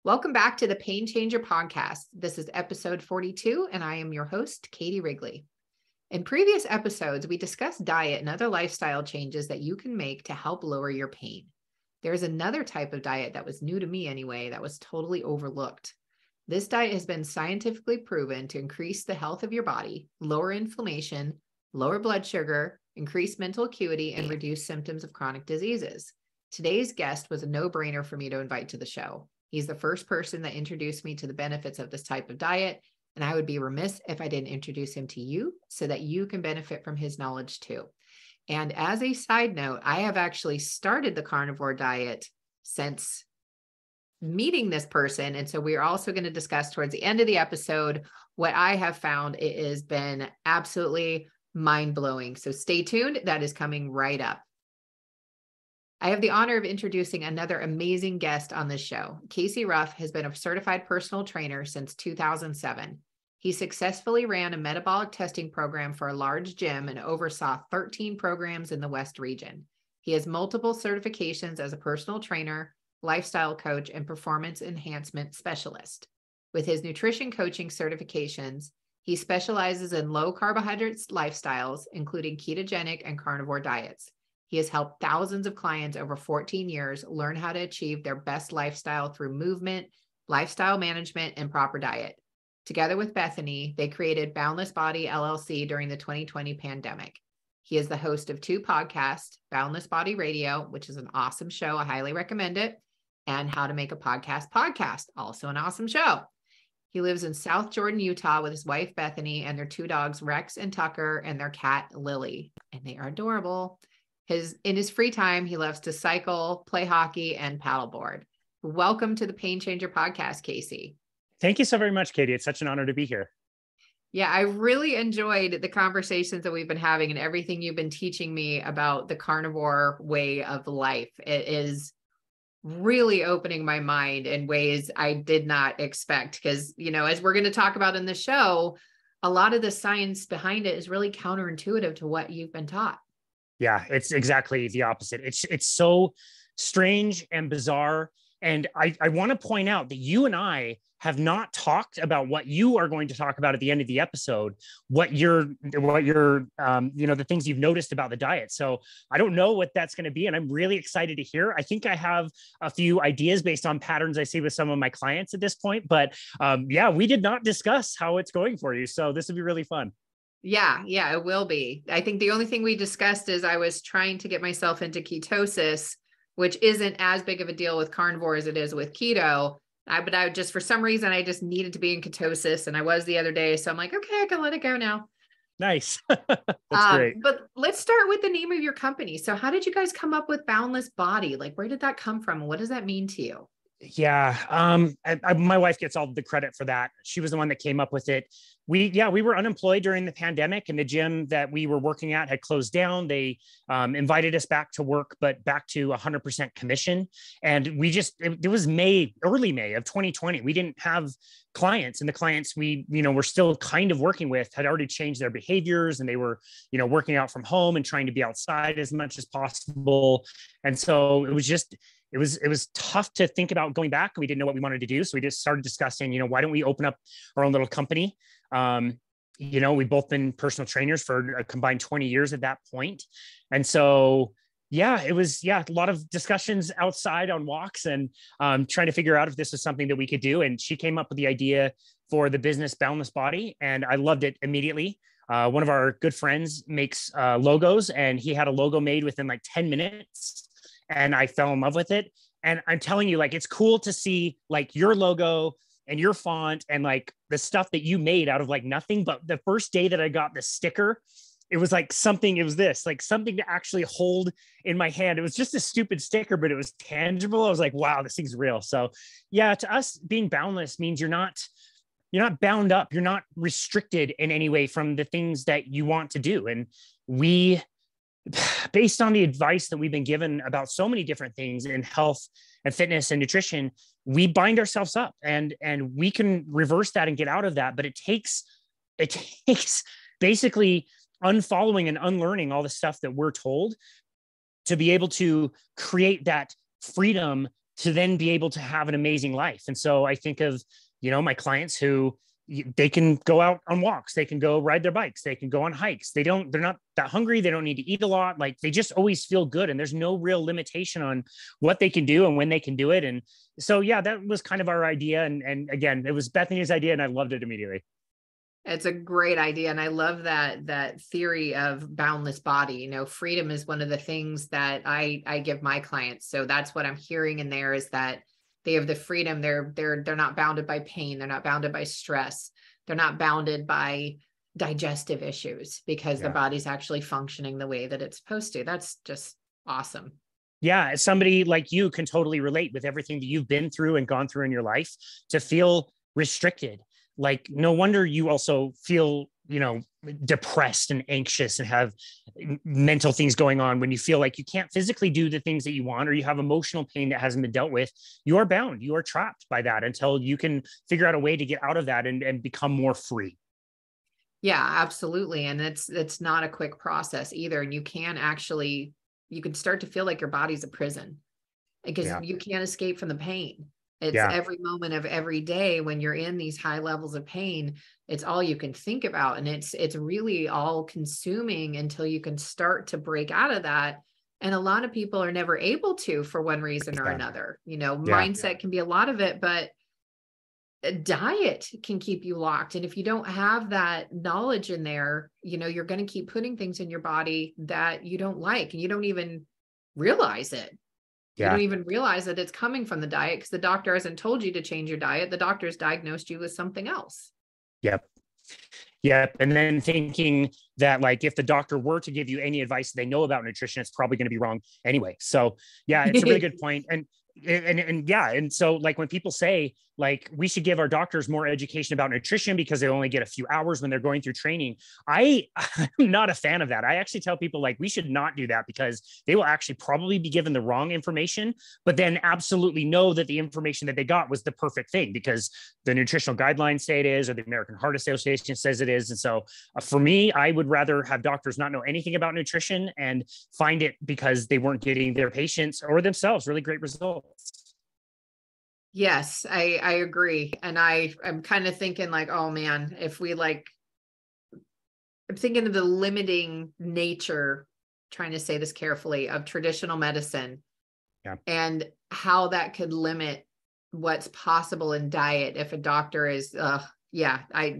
Welcome back to the Pain Changer podcast. This is episode 42, and I am your host, Katie Wrigley. In previous episodes, we discussed diet and other lifestyle changes that you can make to help lower your pain. There's another type of diet that was new to me anyway, that was totally overlooked. This diet has been scientifically proven to increase the health of your body, lower inflammation, lower blood sugar, increase mental acuity, and reduce symptoms of chronic diseases. Today's guest was a no-brainer for me to invite to the show. He's the first person that introduced me to the benefits of this type of diet, and I would be remiss if I didn't introduce him to you so that you can benefit from his knowledge too. And as a side note, I have actually started the carnivore diet since meeting this person. And so we're also going to discuss towards the end of the episode what I have found. It has been absolutely mind-blowing. So stay tuned. That is coming right up. I have the honor of introducing another amazing guest on this show. Casey Ruff has been a certified personal trainer since 2007. He successfully ran a metabolic testing program for a large gym and oversaw 13 programs in the West region. He has multiple certifications as a personal trainer, lifestyle coach, and performance enhancement specialist. With his nutrition coaching certifications, he specializes in low carbohydrates lifestyles, including ketogenic and carnivore diets. He has helped thousands of clients over 14 years learn how to achieve their best lifestyle through movement, lifestyle management, and proper diet. Together with Bethany, they created Boundless Body LLC during the 2020 pandemic. He is the host of two podcasts, Boundless Body Radio, which is an awesome show. I highly recommend it, and How to Make a Podcast, also an awesome show. He lives in South Jordan, Utah with his wife, Bethany, and their two dogs, Rex and Tucker, and their cat, Lily, and they are adorable. In his free time, he loves to cycle, play hockey, and paddleboard. Welcome to the Pain Changer podcast, Casey. Thank you so very much, Katie. It's such an honor to be here. Yeah, I really enjoyed the conversations that we've been having and everything you've been teaching me about the carnivore way of life. It is really opening my mind in ways I did not expect because, as we're going to talk about in the show, a lot of the science behind it is really counterintuitive to what you've been taught. Yeah, it's exactly the opposite. It's so strange and bizarre. And I want to point out that you and I have not talked about what you are going to talk about at the end of the episode, what you're the things you've noticed about the diet. So I don't know what that's going to be. And I'm really excited to hear. I think I have a few ideas based on patterns I see with some of my clients at this point, but we did not discuss how it's going for you. So this would be really fun. Yeah, it will be. I think the only thing we discussed is I was trying to get myself into ketosis, which isn't as big of a deal with carnivore as it is with keto. But I just, for some reason, I just needed to be in ketosis, and I was the other day. So I'm like, okay, I can let it go now. Nice. That's great. But let's start with the name of your company. So how did you guys come up with Boundless Body? Like, where did that come from? What does that mean to you? Yeah. My wife gets all the credit for that. She was the one that came up with it. We were unemployed during the pandemic, and the gym that we were working at had closed down. They invited us back to work, but back to 100% commission. And it was early May of 2020. We didn't have clients, and the clients we, were still kind of working with had already changed their behaviors, and they were, working out from home and trying to be outside as much as possible. And so it was tough to think about going back. We didn't know what we wanted to do. So we just started discussing, why don't we open up our own little company? We've both been personal trainers for a combined 20 years at that point. And so, it was, a lot of discussions outside on walks and trying to figure out if this was something that we could do. And she came up with the idea for the business Boundless Body, and I loved it immediately. One of our good friends makes logos, and he had a logo made within like 10 minutes. And I fell in love with it. And I'm telling you, like, it's cool to see like your logo and your font and like the stuff that you made out of like nothing. But the first day that I got the sticker, it was like something to actually hold in my hand. It was just a stupid sticker, but it was tangible. I was like, wow, this thing's real. So yeah, to us, being boundless means you're not bound up. You're not restricted in any way from the things that you want to do. And we, based on the advice that we've been given about so many different things in health and fitness and nutrition, we bind ourselves up, and we can reverse that and get out of that. But it takes basically unfollowing and unlearning all the stuff that we're told to be able to create that freedom to then be able to have an amazing life. And so I think of, my clients who they can go out on walks, they can go ride their bikes, they can go on hikes. They're not that hungry. They don't need to eat a lot. Like they just always feel good. And there's no real limitation on what they can do and when they can do it. And so, yeah, that was kind of our idea. And again, it was Bethany's idea and I loved it immediately. It's a great idea. And I love that theory of boundless body. Freedom is one of the things that I give my clients. So that's what I'm hearing in there, is that they have the freedom. They're not bounded by pain. They're not bounded by stress. They're not bounded by digestive issues, because the body's actually functioning the way that it's supposed to. That's just awesome. Yeah. Somebody like you can totally relate with everything that you've been through and gone through in your life, to feel restricted. Like, no wonder you also feel, depressed and anxious and have mental things going on when you feel like you can't physically do the things that you want, or you have emotional pain that hasn't been dealt with. You are bound. You are trapped by that until you can figure out a way to get out of that and become more free. Yeah, absolutely. And it's not a quick process either. And you can start to feel like your body's a prison, because you can't escape from the pain. It's every moment of every day when you're in these high levels of pain, it's all you can think about. And it's really all consuming until you can start to break out of that. And a lot of people are never able to, for one reason or another. Mindset can be a lot of it, but diet can keep you locked. And if you don't have that knowledge in there, you're going to keep putting things in your body that you don't like, and you don't even realize it. You don't even realize that it's coming from the diet, because the doctor hasn't told you to change your diet. The doctor's diagnosed you with something else. Yep. And then thinking that, like, if the doctor were to give you any advice they know about nutrition, it's probably going to be wrong anyway. So it's a really good point. And so, like, when people say, like, we should give our doctors more education about nutrition because they only get a few hours when they're going through training, I'm not a fan of that. I actually tell people, like, we should not do that, because they will actually probably be given the wrong information, but then absolutely know that the information that they got was the perfect thing, because the nutritional guidelines say it is, or the American Heart Association says it is. And so for me, I would rather have doctors not know anything about nutrition and find it because they weren't getting their patients or themselves really great results. Yes, I agree. And I'm kind of thinking, like, oh man, I'm thinking of the limiting nature, trying to say this carefully, of traditional medicine, and how that could limit what's possible in diet if a doctor is,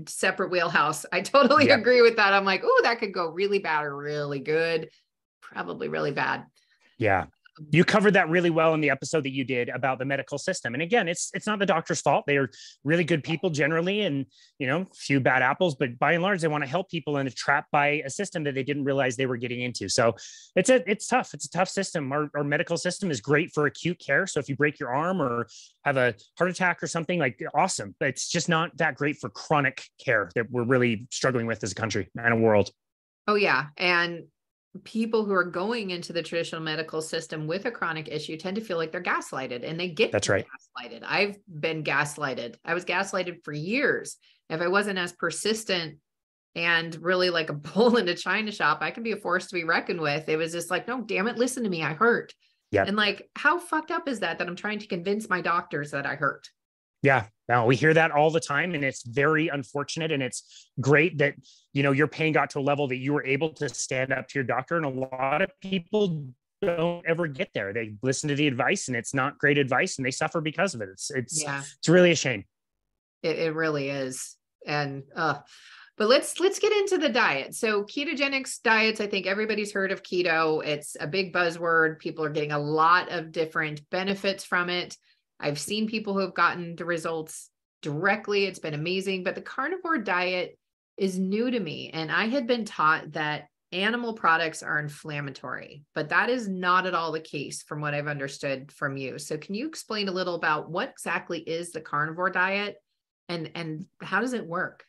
separate wheelhouse. I totally agree with that. I'm like, oh, that could go really bad or really good, probably really bad. Yeah. You covered that really well in the episode that you did about the medical system. And again, it's not the doctor's fault. They are really good people generally, and, a few bad apples, but by and large, they want to help people, and are trapped by a system that they didn't realize they were getting into. So it's tough. It's a tough system. Our medical system is great for acute care. So if you break your arm or have a heart attack or something, like, awesome, but it's just not that great for chronic care that we're really struggling with as a country and a world. Oh yeah. And people who are going into the traditional medical system with a chronic issue tend to feel like they're gaslighted, and they get gaslighted. I've been gaslighted. I was gaslighted for years. If I wasn't as persistent and really like a bull in a china shop, I can be a force to be reckoned with. It was just like, no, damn it, listen to me. I hurt. And like, how fucked up is that I'm trying to convince my doctors that I hurt? Yeah, no, we hear that all the time, and it's very unfortunate. And it's great that, your pain got to a level that you were able to stand up to your doctor. And a lot of people don't ever get there. They listen to the advice, and it's not great advice, and they suffer because of it. It's really a shame. It really is. And, but let's get into the diet. So ketogenic diets, I think everybody's heard of keto. It's a big buzzword. People are getting a lot of different benefits from it. I've seen people who have gotten the results directly. It's been amazing, but the carnivore diet is new to me. And I had been taught that animal products are inflammatory, but that is not at all the case from what I've understood from you. So can you explain a little about what exactly is the carnivore diet, and how does it work?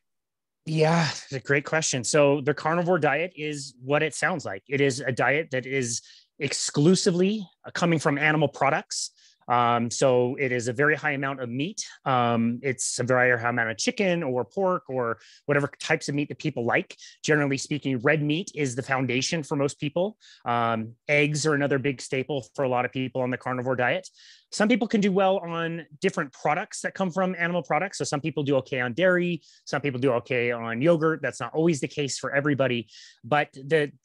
Yeah, it's a great question. So the carnivore diet is what it sounds like. It is a diet that is exclusively coming from animal products. So it is a very high amount of meat. It's a very high amount of chicken or pork or whatever types of meat that people like. Generally speaking, red meat is the foundation for most people. Eggs are another big staple for a lot of people on the carnivore diet. Some people can do well on different products that come from animal products. So some people do okay on dairy. Some people do okay on yogurt. That's not always the case for everybody. But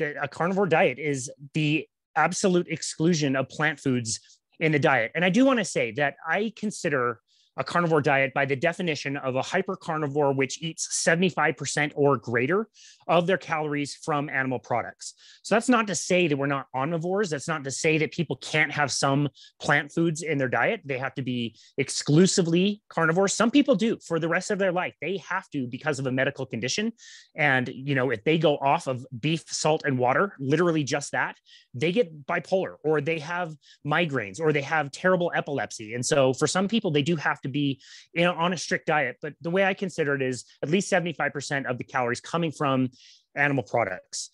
a carnivore diet is the absolute exclusion of plant foods in the diet. And I do want to say that I consider a carnivore diet by the definition of a hypercarnivore, which eats 75% or greater of their calories from animal products. So that's not to say that we're not omnivores. That's not to say that people can't have some plant foods in their diet. They have to be exclusively carnivores. Some people do for the rest of their life. They have to because of a medical condition. And, if they go off of beef, salt, and water, literally just that, they get bipolar or they have migraines or they have terrible epilepsy. And so for some people, they do have to be on a strict diet. But the way I consider it is at least 75% of the calories coming from animal products.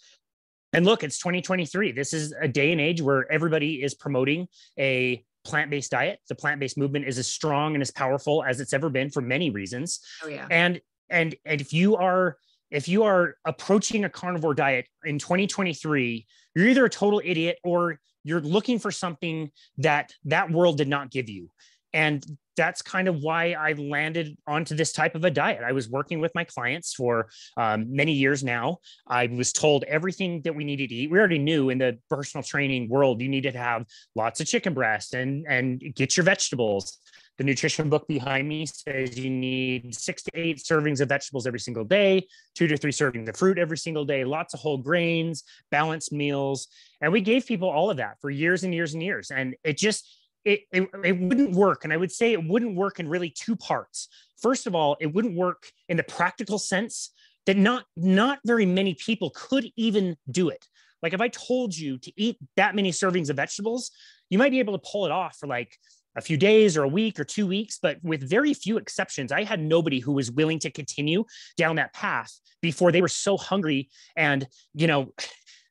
And look, it's 2023. This is a day and age where everybody is promoting a plant-based diet. The plant-based movement is as strong and as powerful as it's ever been for many reasons. Oh yeah. And if you are approaching a carnivore diet in 2023, you're either a total idiot or you're looking for something that world did not give you. And that's kind of why I landed onto this type of a diet. I was working with my clients for many years now. I was told everything that we needed to eat. We already knew in the personal training world, you needed to have lots of chicken breast and get your vegetables. The nutrition book behind me says you need 6 to 8 servings of vegetables every single day, 2 to 3 servings of fruit every single day, lots of whole grains, balanced meals. And we gave people all of that for years and years and years. And it wouldn't work. And I would say it wouldn't work in really 2 parts. First of all, it wouldn't work in the practical sense that not very many people could even do it. Like if I told you to eat that many servings of vegetables, you might be able to pull it off for like a few days or a week or 2 weeks, but with very few exceptions, I had nobody who was willing to continue down that path before they were so hungry and,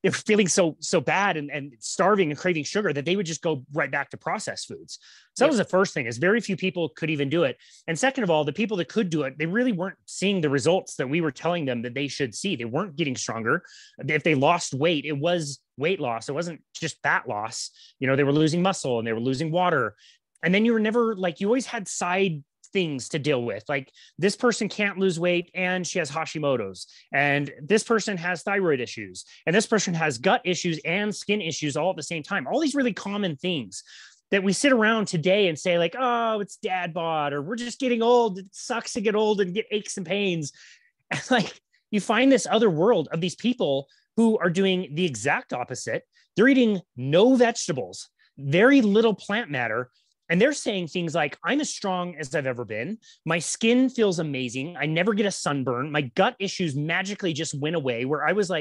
they were feeling so bad and starving and craving sugar that they would just go right back to processed foods. So that was the first thing, is very few people could even do it. And second of all, the people that could do it, they really weren't seeing the results that we were telling them that they should see. They weren't getting stronger. If they lost weight, it was weight loss. It wasn't just fat loss. They were losing muscle and they were losing water. And then you were never you always had side things to deal with. Like this person can't lose weight and she has Hashimoto's, and this person has thyroid issues, and this person has gut issues and skin issues all at the same time. All these really common things that we sit around today and say like, oh, it's dad bod, or we're just getting old. It sucks to get old and get aches and pains. And you find this other world of these people who are doing the exact opposite. They're eating no vegetables, very little plant matter. And they're saying things like, I'm as strong as I've ever been. My skin feels amazing. I never get a sunburn. My gut issues magically just went away, where I was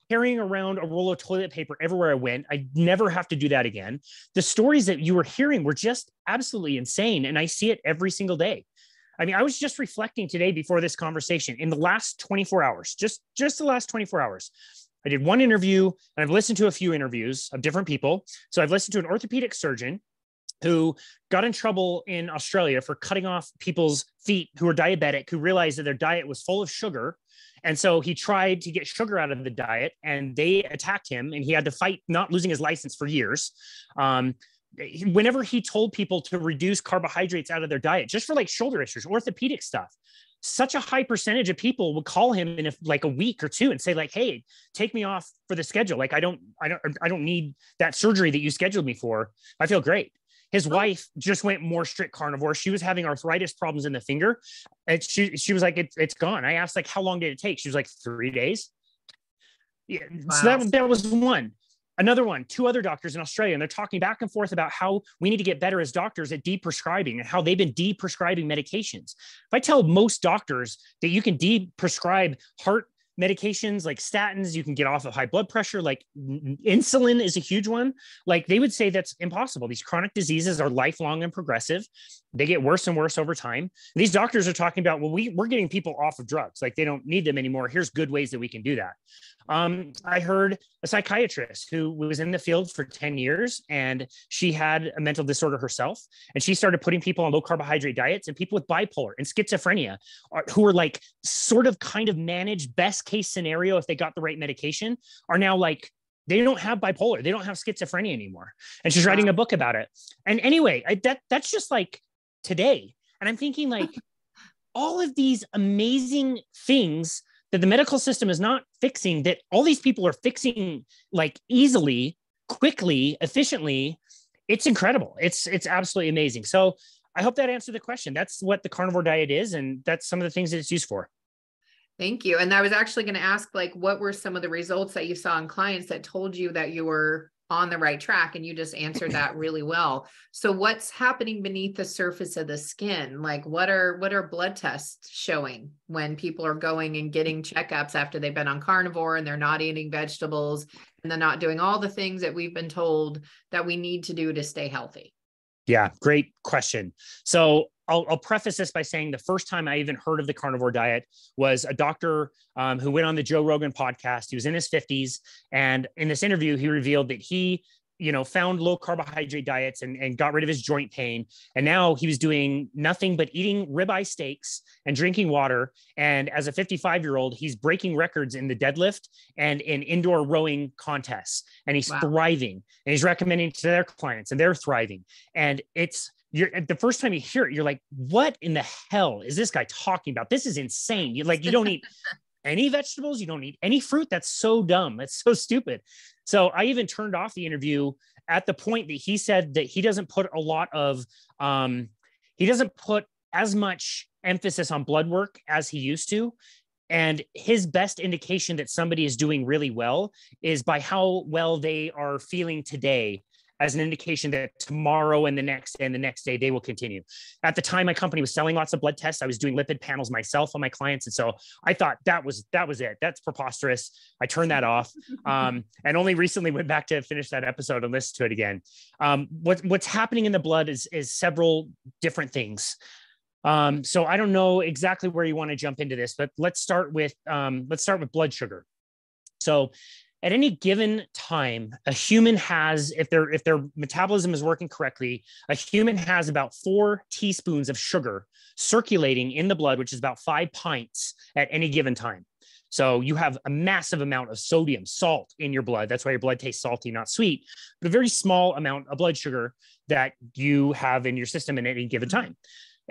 carrying around a roll of toilet paper everywhere I went. I never have to do that again. The stories that you were hearing were just absolutely insane. And I see it every single day. I mean, I was just reflecting today before this conversation, in the last 24 hours, just the last 24 hours, I did one interview and I've listened to a few interviews of different people. So I've listened to an orthopedic surgeon who got in trouble in Australia for cutting off people's feet who were diabetic, who realized that their diet was full of sugar. And so he tried to get sugar out of the diet and they attacked him, and he had to fight not losing his license for years. Whenever he told people to reduce carbohydrates out of their diet, just for shoulder issues, orthopedic stuff, such a high percentage of people would call him in a week or 2 and say hey, take me off for the schedule. I don't need that surgery that you scheduled me for. I feel great. His wife just went more strict carnivore. She was having arthritis problems in the finger. And she was like, it's gone. I asked how long did it take? She was like, 3 days. Yeah. Wow. So that was one. Another one, 2 other doctors in Australia, and they're talking back and forth about how we need to get better as doctors at de-prescribing and how they've been de-prescribing medications. If I tell most doctors that you can de-prescribe heart medications like statins, you can get off of high blood pressure, insulin is a huge one. They would say that's impossible. These chronic diseases are lifelong and progressive. They get worse and worse over time. These doctors are talking about, well, we're getting people off of drugs. Like they don't need them anymore. Here's good ways that we can do that. I heard a psychiatrist who was in the field for 10 years and she had a mental disorder herself. And she started putting people on low carbohydrate diets, and people with bipolar and schizophrenia who were like sort of kind of managed best case scenario if they got the right medication are now like, they don't have bipolar. They don't have schizophrenia anymore. And she's writing a book about it. And anyway, that's just like today. And I'm thinking like all of these amazing things that the medical system is not fixing, that all these people are fixing like easily, quickly, efficiently. It's incredible. It's absolutely amazing. So I hope that answered the question. That's what the carnivore diet is. And that's some of the things that it's used for. Thank you. And I was actually going to ask, like, what were some of the results that you saw in clients that told you that you were on the right track? And you just answered that really well. So what's happening beneath the surface of the skin? Like what are blood tests showing when people are going and getting checkups after they've been on carnivore and they're not eating vegetables and they're not doing all the things that we've been told that we need to do to stay healthy? Yeah, great question. So I'll preface this by saying the first time I even heard of the carnivore diet was a doctor who went on the Joe Rogan podcast. He was in his 50s. And in this interview, he revealed that he, found low carbohydrate diets and got rid of his joint pain. And now he was doing nothing but eating ribeye steaks and drinking water. And as a 55-year-old, he's breaking records in the deadlift and in indoor rowing contests. And he's thriving. And he's recommending to their clients and they're thriving. And the first time you hear it, you're like, what in the hell is this guy talking about? This is insane. You don't eat any vegetables. You don't eat any fruit. That's so dumb. That's so stupid. So I even turned off the interview at the point that he said that he doesn't put as much emphasis on blood work as he used to. And his best indication that somebody is doing really well is by how well they are feeling today, as an indication that tomorrow and the next day they will continue. At the time, my company was selling lots of blood tests. I was doing lipid panels myself on my clients. And so I thought that was it. That's preposterous. I turned that off and only recently went back to finish that episode and listen to it again. What's happening in the blood is several different things. So I don't know exactly where you want to jump into this, but let's start with blood sugar. So at any given time, a human has, if their metabolism is working correctly, a human has about 4 teaspoons of sugar circulating in the blood, which is about 5 pints at any given time. So you have a massive amount of sodium, salt in your blood. That's why your blood tastes salty, not sweet, but a very small amount of blood sugar that you have in your system at any given time.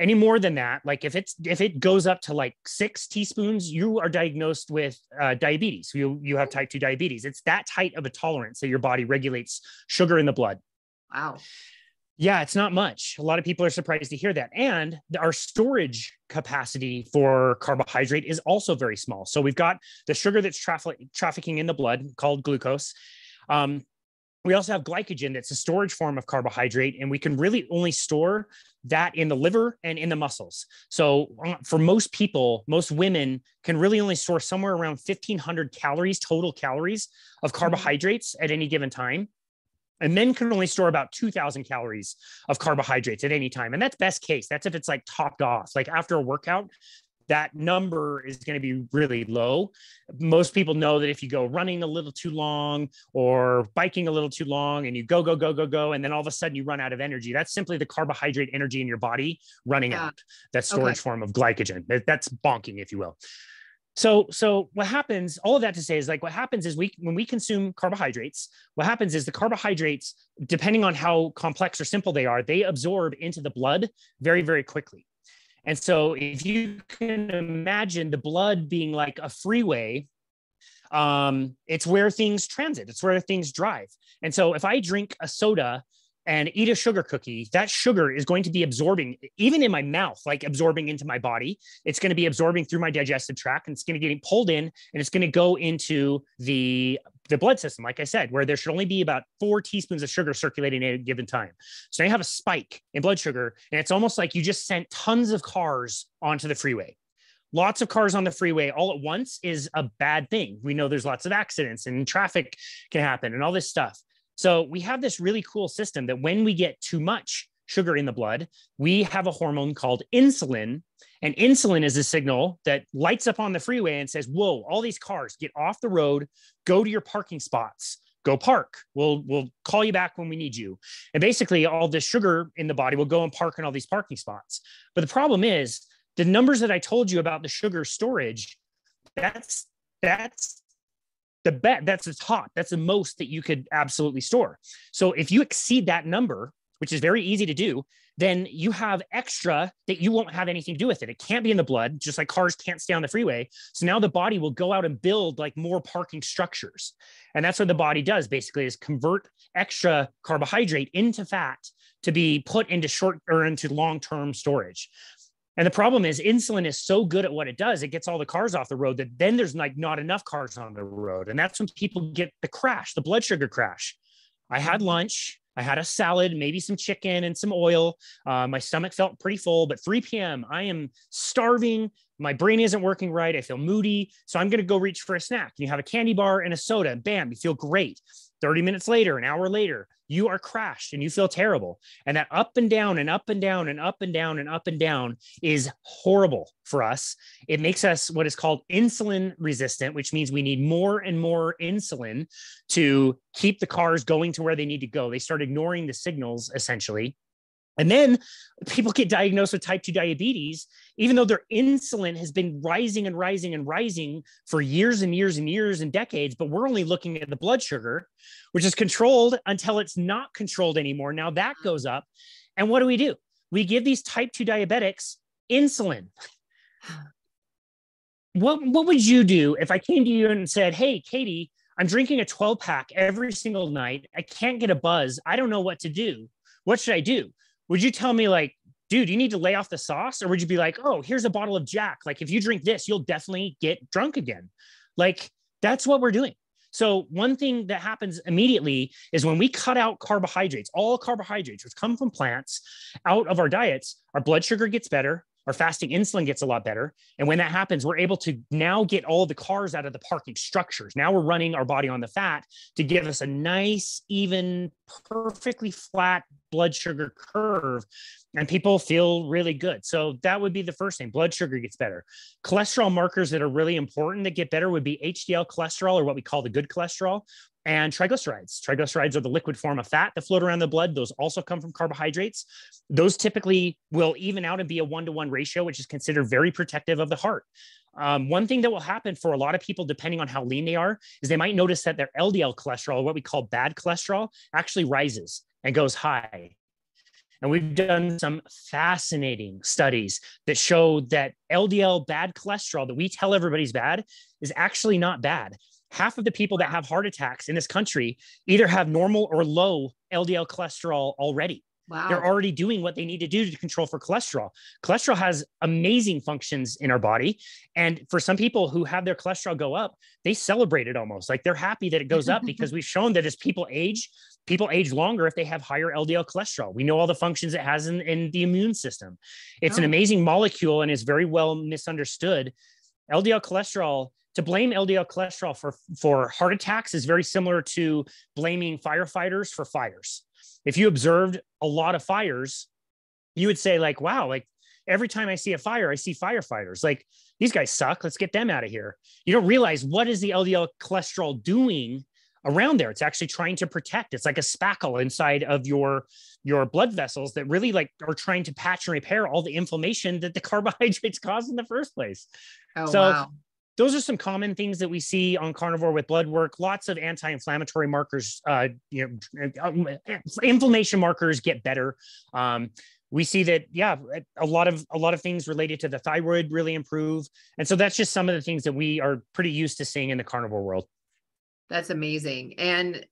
Any more than that, like if it goes up to like 6 teaspoons, you are diagnosed with diabetes. You have type 2 diabetes. It's that tight of a tolerance that your body regulates sugar in the blood. Wow. Yeah, it's not much. A lot of people are surprised to hear that. And our storage capacity for carbohydrate is also very small. So we've got the sugar that's trafficking in the blood called glucose. We also have glycogen that's a storage form of carbohydrate, and we can really only store that in the liver and in the muscles. So for most people, most women can really only store somewhere around 1,500 total calories of carbohydrates at any given time. And men can only store about 2,000 calories of carbohydrates at any time. And that's best case. That's if it's like topped off. Like after a workout, that number is going to be really low. Most people know that if you go running a little too long or biking a little too long and you go, and then all of a sudden you run out of energy, that's simply the carbohydrate energy in your body running out. That storage form of glycogen. That's bonking, if you will. So what happens, all of that to say is like, what happens is when we consume carbohydrates, what happens is the carbohydrates, depending on how complex or simple they are, they absorb into the blood very, very quickly. And so if you can imagine the blood being like a freeway, it's where things transit. It's where things drive. And so if I drink a soda and eat a sugar cookie, that sugar is going to be absorbing, even in my mouth, like absorbing into my body. It's going to be absorbing through my digestive tract, and it's going to get pulled in, and it's going to go into the blood system, like I said, where there should only be about 4 teaspoons of sugar circulating at a given time. So now you have a spike in blood sugar, and it's almost like you just sent tons of cars onto the freeway. Lots of cars on the freeway all at once is a bad thing. We know there's lots of accidents and traffic can happen and all this stuff. So we have this really cool system that when we get too much sugar in the blood, we have a hormone called insulin. And insulin is a signal that lights up on the freeway and says, whoa, all these cars, get off the road, go to your parking spots, go park. We'll call you back when we need you. And basically all this sugar in the body will go and park in all these parking spots. But the problem is the numbers that I told you about the sugar storage, that's the top. That's the most that you could absolutely store. So if you exceed that number, which is very easy to do, then you have extra that you won't have anything to do with it. It can't be in the blood, just like cars can't stay on the freeway. So now the body will go out and build like more parking structures. And that's what the body does basically, is convert extra carbohydrate into fat to be put into short or into long-term storage. And the problem is insulin is so good at what it does. It gets all the cars off the road that then there's like not enough cars on the road. And that's when people get the crash, the blood sugar crash. I had lunch. I had a salad, maybe some chicken and some oil. My stomach felt pretty full, but 3 p.m., I am starving. My brain isn't working right. I feel moody. So I'm going to go reach for a snack. You have a candy bar and a soda, and bam, you feel great. 30 minutes later, an hour later, you are crashed and you feel terrible. And that up and down and up and down and up and down and up and down is horrible for us. It makes us what is called insulin resistant, which means we need more and more insulin to keep the cars going to where they need to go. They start ignoring the signals essentially. And then people get diagnosed with type 2 diabetes, even though their insulin has been rising and rising and rising for years and years and years and decades. But we're only looking at the blood sugar, which is controlled until it's not controlled anymore. Now that goes up. And what do? We give these type 2 diabetics insulin. What would you do if I came to you and said, hey, Katie, I'm drinking a 12-pack every single night. I can't get a buzz. I don't know what to do. What should I do? Would you tell me like, dude, you need to lay off the sauce? Or would you be like, oh, here's a bottle of Jack. Like if you drink this, you'll definitely get drunk again. Like that's what we're doing. So one thing that happens immediately is when we cut out carbohydrates, all carbohydrates, which come from plants, out of our diets, our blood sugar gets better. Our fasting insulin gets a lot better. And when that happens, we're able to now get all the cars out of the parking structures. Now we're running our body on the fat to give us a nice, even, perfectly flat blood sugar curve. And people feel really good. So that would be the first thing. Blood sugar gets better. Cholesterol markers that are really important that get better would be HDL cholesterol, or what we call the good cholesterol, and triglycerides. Triglycerides are the liquid form of fat that float around the blood. Those also come from carbohydrates. Those typically will even out and be a 1-to-1 ratio, which is considered very protective of the heart. One thing that will happen for a lot of people, depending on how lean they are, is they might notice that their LDL cholesterol, what we call bad cholesterol, actually rises and goes high. And we've done some fascinating studies that show that LDL bad cholesterol that we tell everybody's bad is actually not bad. Half of the people that have heart attacks in this country either have normal or low LDL cholesterol already. Wow. They're already doing what they need to do to control for cholesterol. Cholesterol has amazing functions in our body. And for some people who have their cholesterol go up, they celebrate it almost. Like they're happy that it goes up because we've shown that as people age longer if they have higher LDL cholesterol. We know all the functions it has in the immune system. It's an amazing molecule and is very well misunderstood. LDL cholesterol, to blame LDL cholesterol for heart attacks is very similar to blaming firefighters for fires. If you observed a lot of fires, you would say like, wow, like every time I see a fire, I see firefighters. Like these guys suck. Let's get them out of here. You don't realize what is the LDL cholesterol doing around there. It's actually trying to protect. It's like a spackle inside of your blood vessels that really like are trying to patch and repair all the inflammation that the carbohydrates cause in the first place. Oh, wow. Those are some common things that we see on carnivore with blood work. Lots of anti-inflammatory markers, inflammation markers get better. We see that, a lot of things related to the thyroid really improve. And so that's just some of the things that we are pretty used to seeing in the carnivore world. That's amazing. And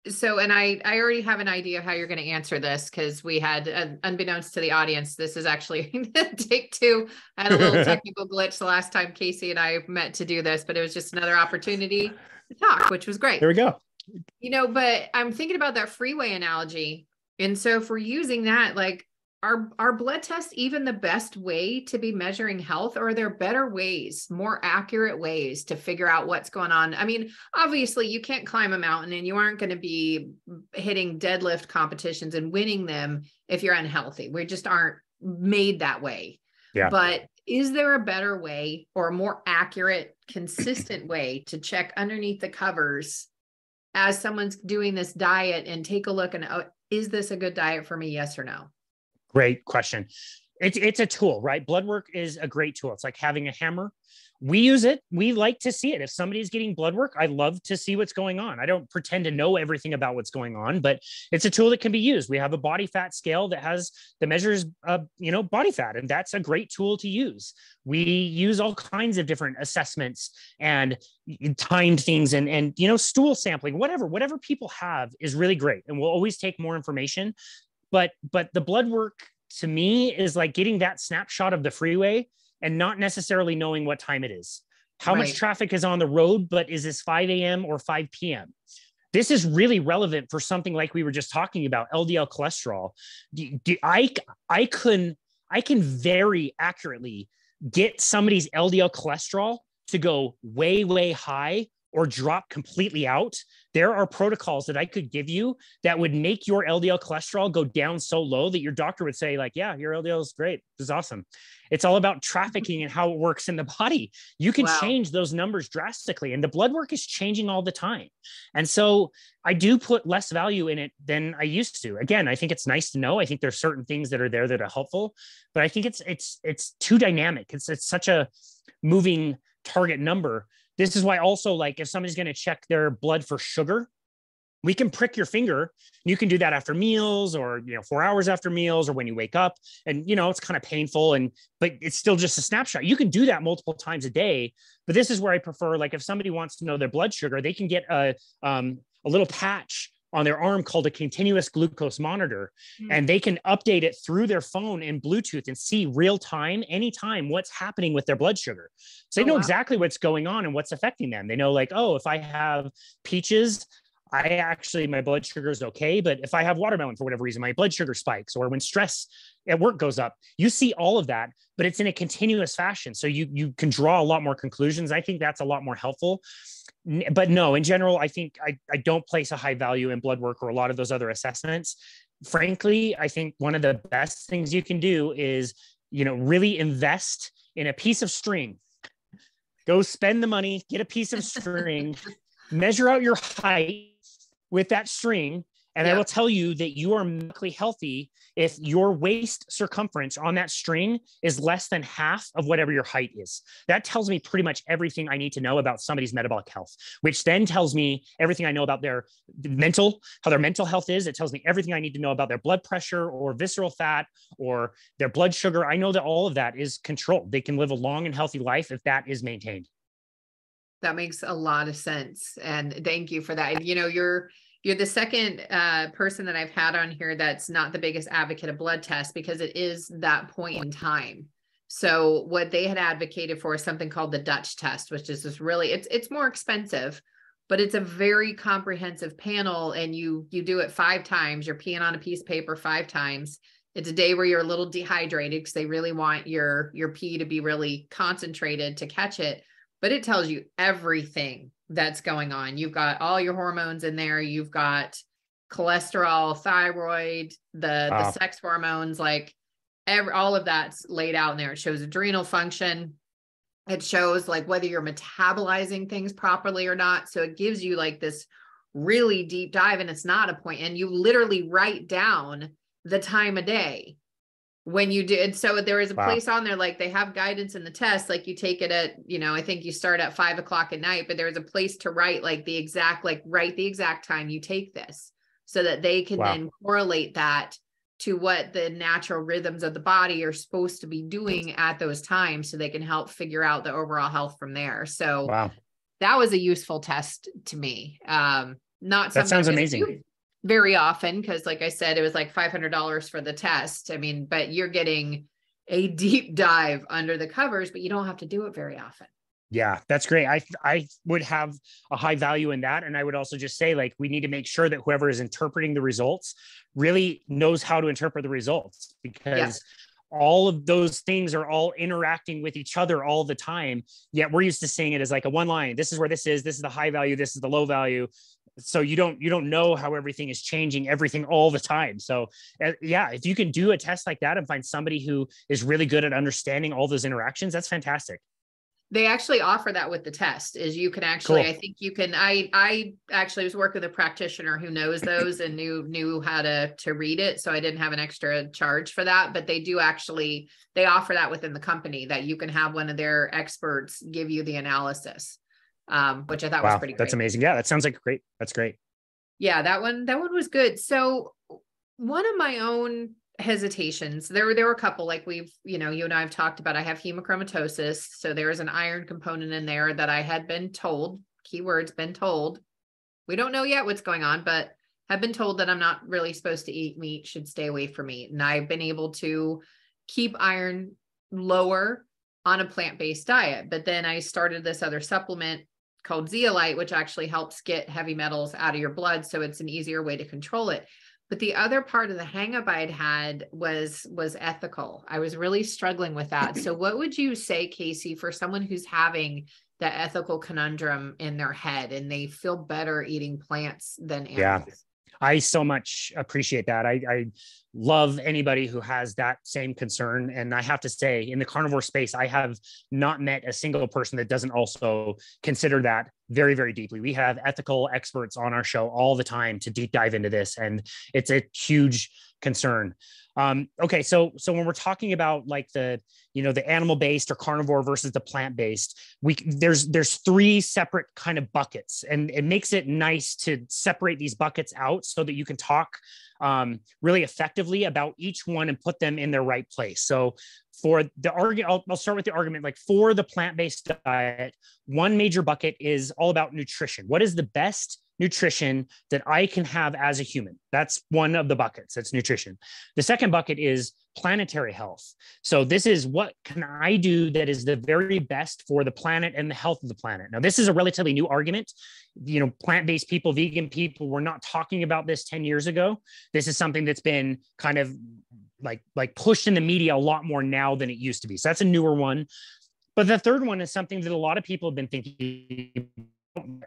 so, and I already have an idea of how you're going to answer this, because we had, unbeknownst to the audience, this is actually take 2. I had a little technical glitch the last time Casey and I met to do this, but it was just another opportunity to talk, which was great. There we go. But I'm thinking about that freeway analogy. And so if we're using that, like are blood tests even the best way to be measuring health, or are there better ways, more accurate ways to figure out what's going on? I mean, obviously you can't climb a mountain and you aren't going to be hitting deadlift competitions and winning them if you're unhealthy. We just aren't made that way. Yeah. But is there a better way or a more accurate, consistent way to check underneath the covers as someone's doing this diet and take a look and, oh, is this a good diet for me? Yes or no? Great question. It's a tool, right? Blood work is a great tool. It's like having a hammer. We use it. We like to see it. If somebody's getting blood work, I love to see what's going on. I don't pretend to know everything about what's going on, but it's a tool that can be used. We have a body fat scale that measures, body fat, and that's a great tool to use. We use all kinds of different assessments and timed things and stool sampling, whatever people have is really great. And we'll always take more information. But the blood work to me is like getting that snapshot of the freeway and not necessarily knowing what time it is. How much traffic is on the road, but is this 5 a.m. or 5 p.m.? This is really relevant for something like we were just talking about, LDL cholesterol. I can very accurately get somebody's LDL cholesterol to go way, way high or drop completely out. There are protocols that I could give you that would make your LDL cholesterol go down so low that your doctor would say like, yeah, your LDL is great. This is awesome. It's all about trafficking and how it works in the body. You can change those numbers drastically, and the blood work is changing all the time. And so I do put less value in it than I used to. Again, I think it's nice to know. I think there's certain things that are there that are helpful, but I think it's too dynamic. It's such a moving target number. This is why also, like, if somebody's going to check their blood for sugar, we can prick your finger. You can do that after meals or, 4 hours after meals or when you wake up, and, it's kind of painful, but it's still just a snapshot. You can do that multiple times a day, but this is where I prefer, like, if somebody wants to know their blood sugar, they can get a little patch on their arm called a continuous glucose monitor, and they can update it through their phone and Bluetooth and see real time, anytime, what's happening with their blood sugar. So they know exactly what's going on and what's affecting them. They know, like, oh, if I have peaches, my blood sugar is okay. But if I have watermelon for whatever reason, my blood sugar spikes, or when stress at work goes up. You see all of that, but it's in a continuous fashion. So you can draw a lot more conclusions. I think that's a lot more helpful. But no, in general, I think I don't place a high value in blood work or a lot of those other assessments. Frankly, I think one of the best things you can do is, really invest in a piece of string. Go spend the money, get a piece of string, measure out your height with that string. And I will tell you that you are medically healthy if your waist circumference on that string is less than half of whatever your height is. That tells me pretty much everything I need to know about somebody's metabolic health, which then tells me everything I know about how their mental health is. It tells me everything I need to know about their blood pressure or visceral fat or their blood sugar. I know that all of that is controlled. They can live a long and healthy life if that is maintained. That makes a lot of sense. And thank you for that. And, you're the second person that I've had on here that's not the biggest advocate of blood tests, because it is that point in time. So what they had advocated for is something called the Dutch test, which is just really, it's more expensive, but it's a very comprehensive panel. And you do it 5 times. You're peeing on a piece of paper 5 times. It's a day where you're a little dehydrated because they really want your pee to be really concentrated to catch it. But it tells you everything that's going on. You've got all your hormones in there. You've got cholesterol, thyroid, the sex hormones, like all of that's laid out in there. It shows adrenal function. It shows like whether you're metabolizing things properly or not. So it gives you like this really deep dive, and it's not a point. And you literally write down the time of day when you do. And so there is a place on there, like they have guidance in the test, like you take it at, I think you start at 5 o'clock at night, but there's a place to write like write the exact time you take this, so that they can then correlate that to what the natural rhythms of the body are supposed to be doing at those times, so they can help figure out the overall health from there. So that was a useful test to me. Not something that sounds amazing. Very often, because like I said, it was like $500 for the test. I mean, but you're getting a deep dive under the covers, but you don't have to do it very often. Yeah, that's great. I would have a high value in that. And I would also just say, like, we need to make sure that whoever is interpreting the results really knows how to interpret the results, Yeah. because all of those things are all interacting with each other all the time. Yet we're used to seeing it as like a one line. This is where this is the high value, this is the low value. So you don't know how everything is changing everything all the time. So yeah, if you can do a test like that and find somebody who is really good at understanding all those interactions, that's fantastic. They actually offer that with the test is you can actually, I Cool. think you can, I actually was working with a practitioner who knows those and knew how to read it. So I didn't have an extra charge for that, but they do actually, they offer that within the company that you can have one of their experts give you the analysis, which I thought was Wow, pretty that's great. amazing. Yeah, that sounds like great. That's great. Yeah, that one was good. So one of my own hesitations, there were a couple, like you and I have talked about, I have hemochromatosis. So there is an iron component in there that I had been told, keywords, been told. We don't know yet what's going on, but have been told that I'm not really supposed to eat meat, should stay away from meat. And I've been able to keep iron lower on a plant-based diet. But then I started this other supplement called zeolite, which actually helps get heavy metals out of your blood. So it's an easier way to control it. But the other part of the hang up I'd had was ethical. I was really struggling with that. So what would you say, Casey, for someone who's having the ethical conundrum in their head and they feel better eating plants than Yeah, animals? I so much appreciate that. I love anybody who has that same concern. And I have to say, in the carnivore space, I have not met a single person that doesn't also consider that very, very deeply. We have ethical experts on our show all the time to deep dive into this, and it's a huge concern. Okay, so when we're talking about like the animal based or carnivore versus the plant based, there's three separate kind of buckets, and it makes it nice to separate these buckets out so that you can talk really effectively about each one and put them in their right place. So for the argument, I'll start with the argument. Like for the plant-based diet, one major bucket is all about nutrition. What is the best nutrition that I can have as a human? That's one of the buckets. That's nutrition. The second bucket is planetary health. So this is what can I do that is the very best for the planet and the health of the planet. Now, this is a relatively new argument. Plant-based people, vegan people were not talking about this 10 years ago. This is something that's been kind of like pushed in the media a lot more now than it used to be. So that's a newer one. But the third one is something that a lot of people have been thinking and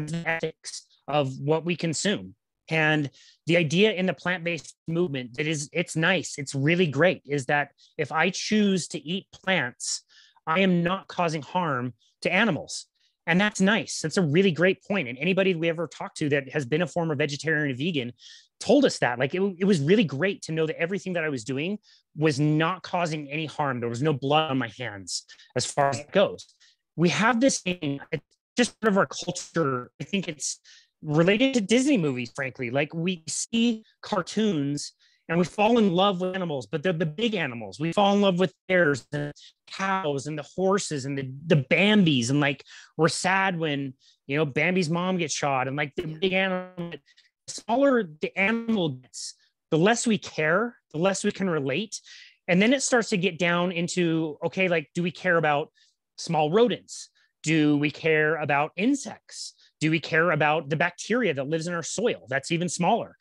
the ethics of what we consume. And the idea in the plant-based movement that it's nice, it's really great, is that if I choose to eat plants, I am not causing harm to animals. And that's nice. That's a really great point. And anybody we ever talked to that has been a former vegetarian or vegan told us that. Like it was really great to know that everything that I was doing was not causing any harm. There was no blood on my hands as far as it goes. We have this thing, it's just part of our culture. I think it's related to Disney movies, frankly. Like we see cartoons and we fall in love with animals, but they're the big animals. We fall in love with bears and cows and the horses and the Bambis. And like, we're sad when, Bambi's mom gets shot, and like the big animal, the smaller the animal gets, the less we care, the less we can relate. And then it starts to get down into, okay, like, do we care about small rodents? Do we care about insects? Do we care about the bacteria that lives in our soil? That's even smaller.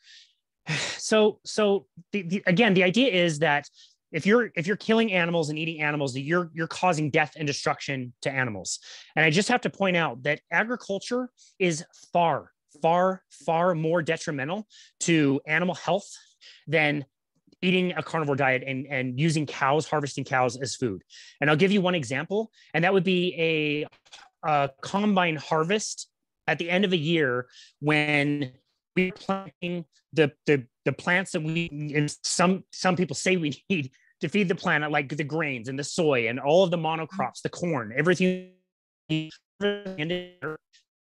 So again, the idea is that if you're killing animals and eating animals, you're causing death and destruction to animals. And I just have to point out that agriculture is far, far, far more detrimental to animal health than eating a carnivore diet and using cows, harvesting cows as food. And I'll give you one example, and that would be a combine harvest at the end of a year when we're planting the plants that some people say we need to feed the planet, like the grains and the soy and all of the monocrops, the corn, everything. There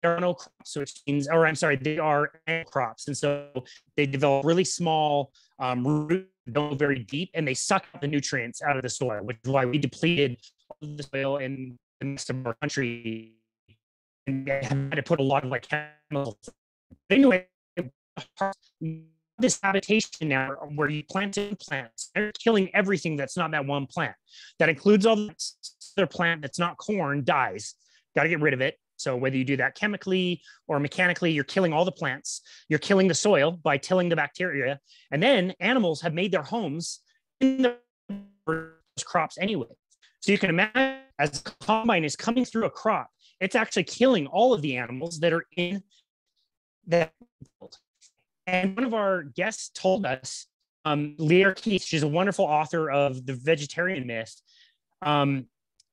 are no crops, so it means, or I'm sorry, they are crops, and so they develop really small roots, don't go very deep, and they suck up the nutrients out of the soil, which is why we depleted the soil in the rest of our country and had to put a lot of like chemicals. But anyway, this habitation now where you plant in plants. They're killing everything that's not that one plant. That includes all the other plant that's not corn dies. Got to get rid of it. So whether you do that chemically or mechanically, you're killing all the plants. You're killing the soil by tilling the bacteria. And then animals have made their homes in the crops anyway. So you can imagine as the combine is coming through a crop, it's actually killing all of the animals that are in that field. And one of our guests told us, Leah Keith, she's a wonderful author of The Vegetarian Myth.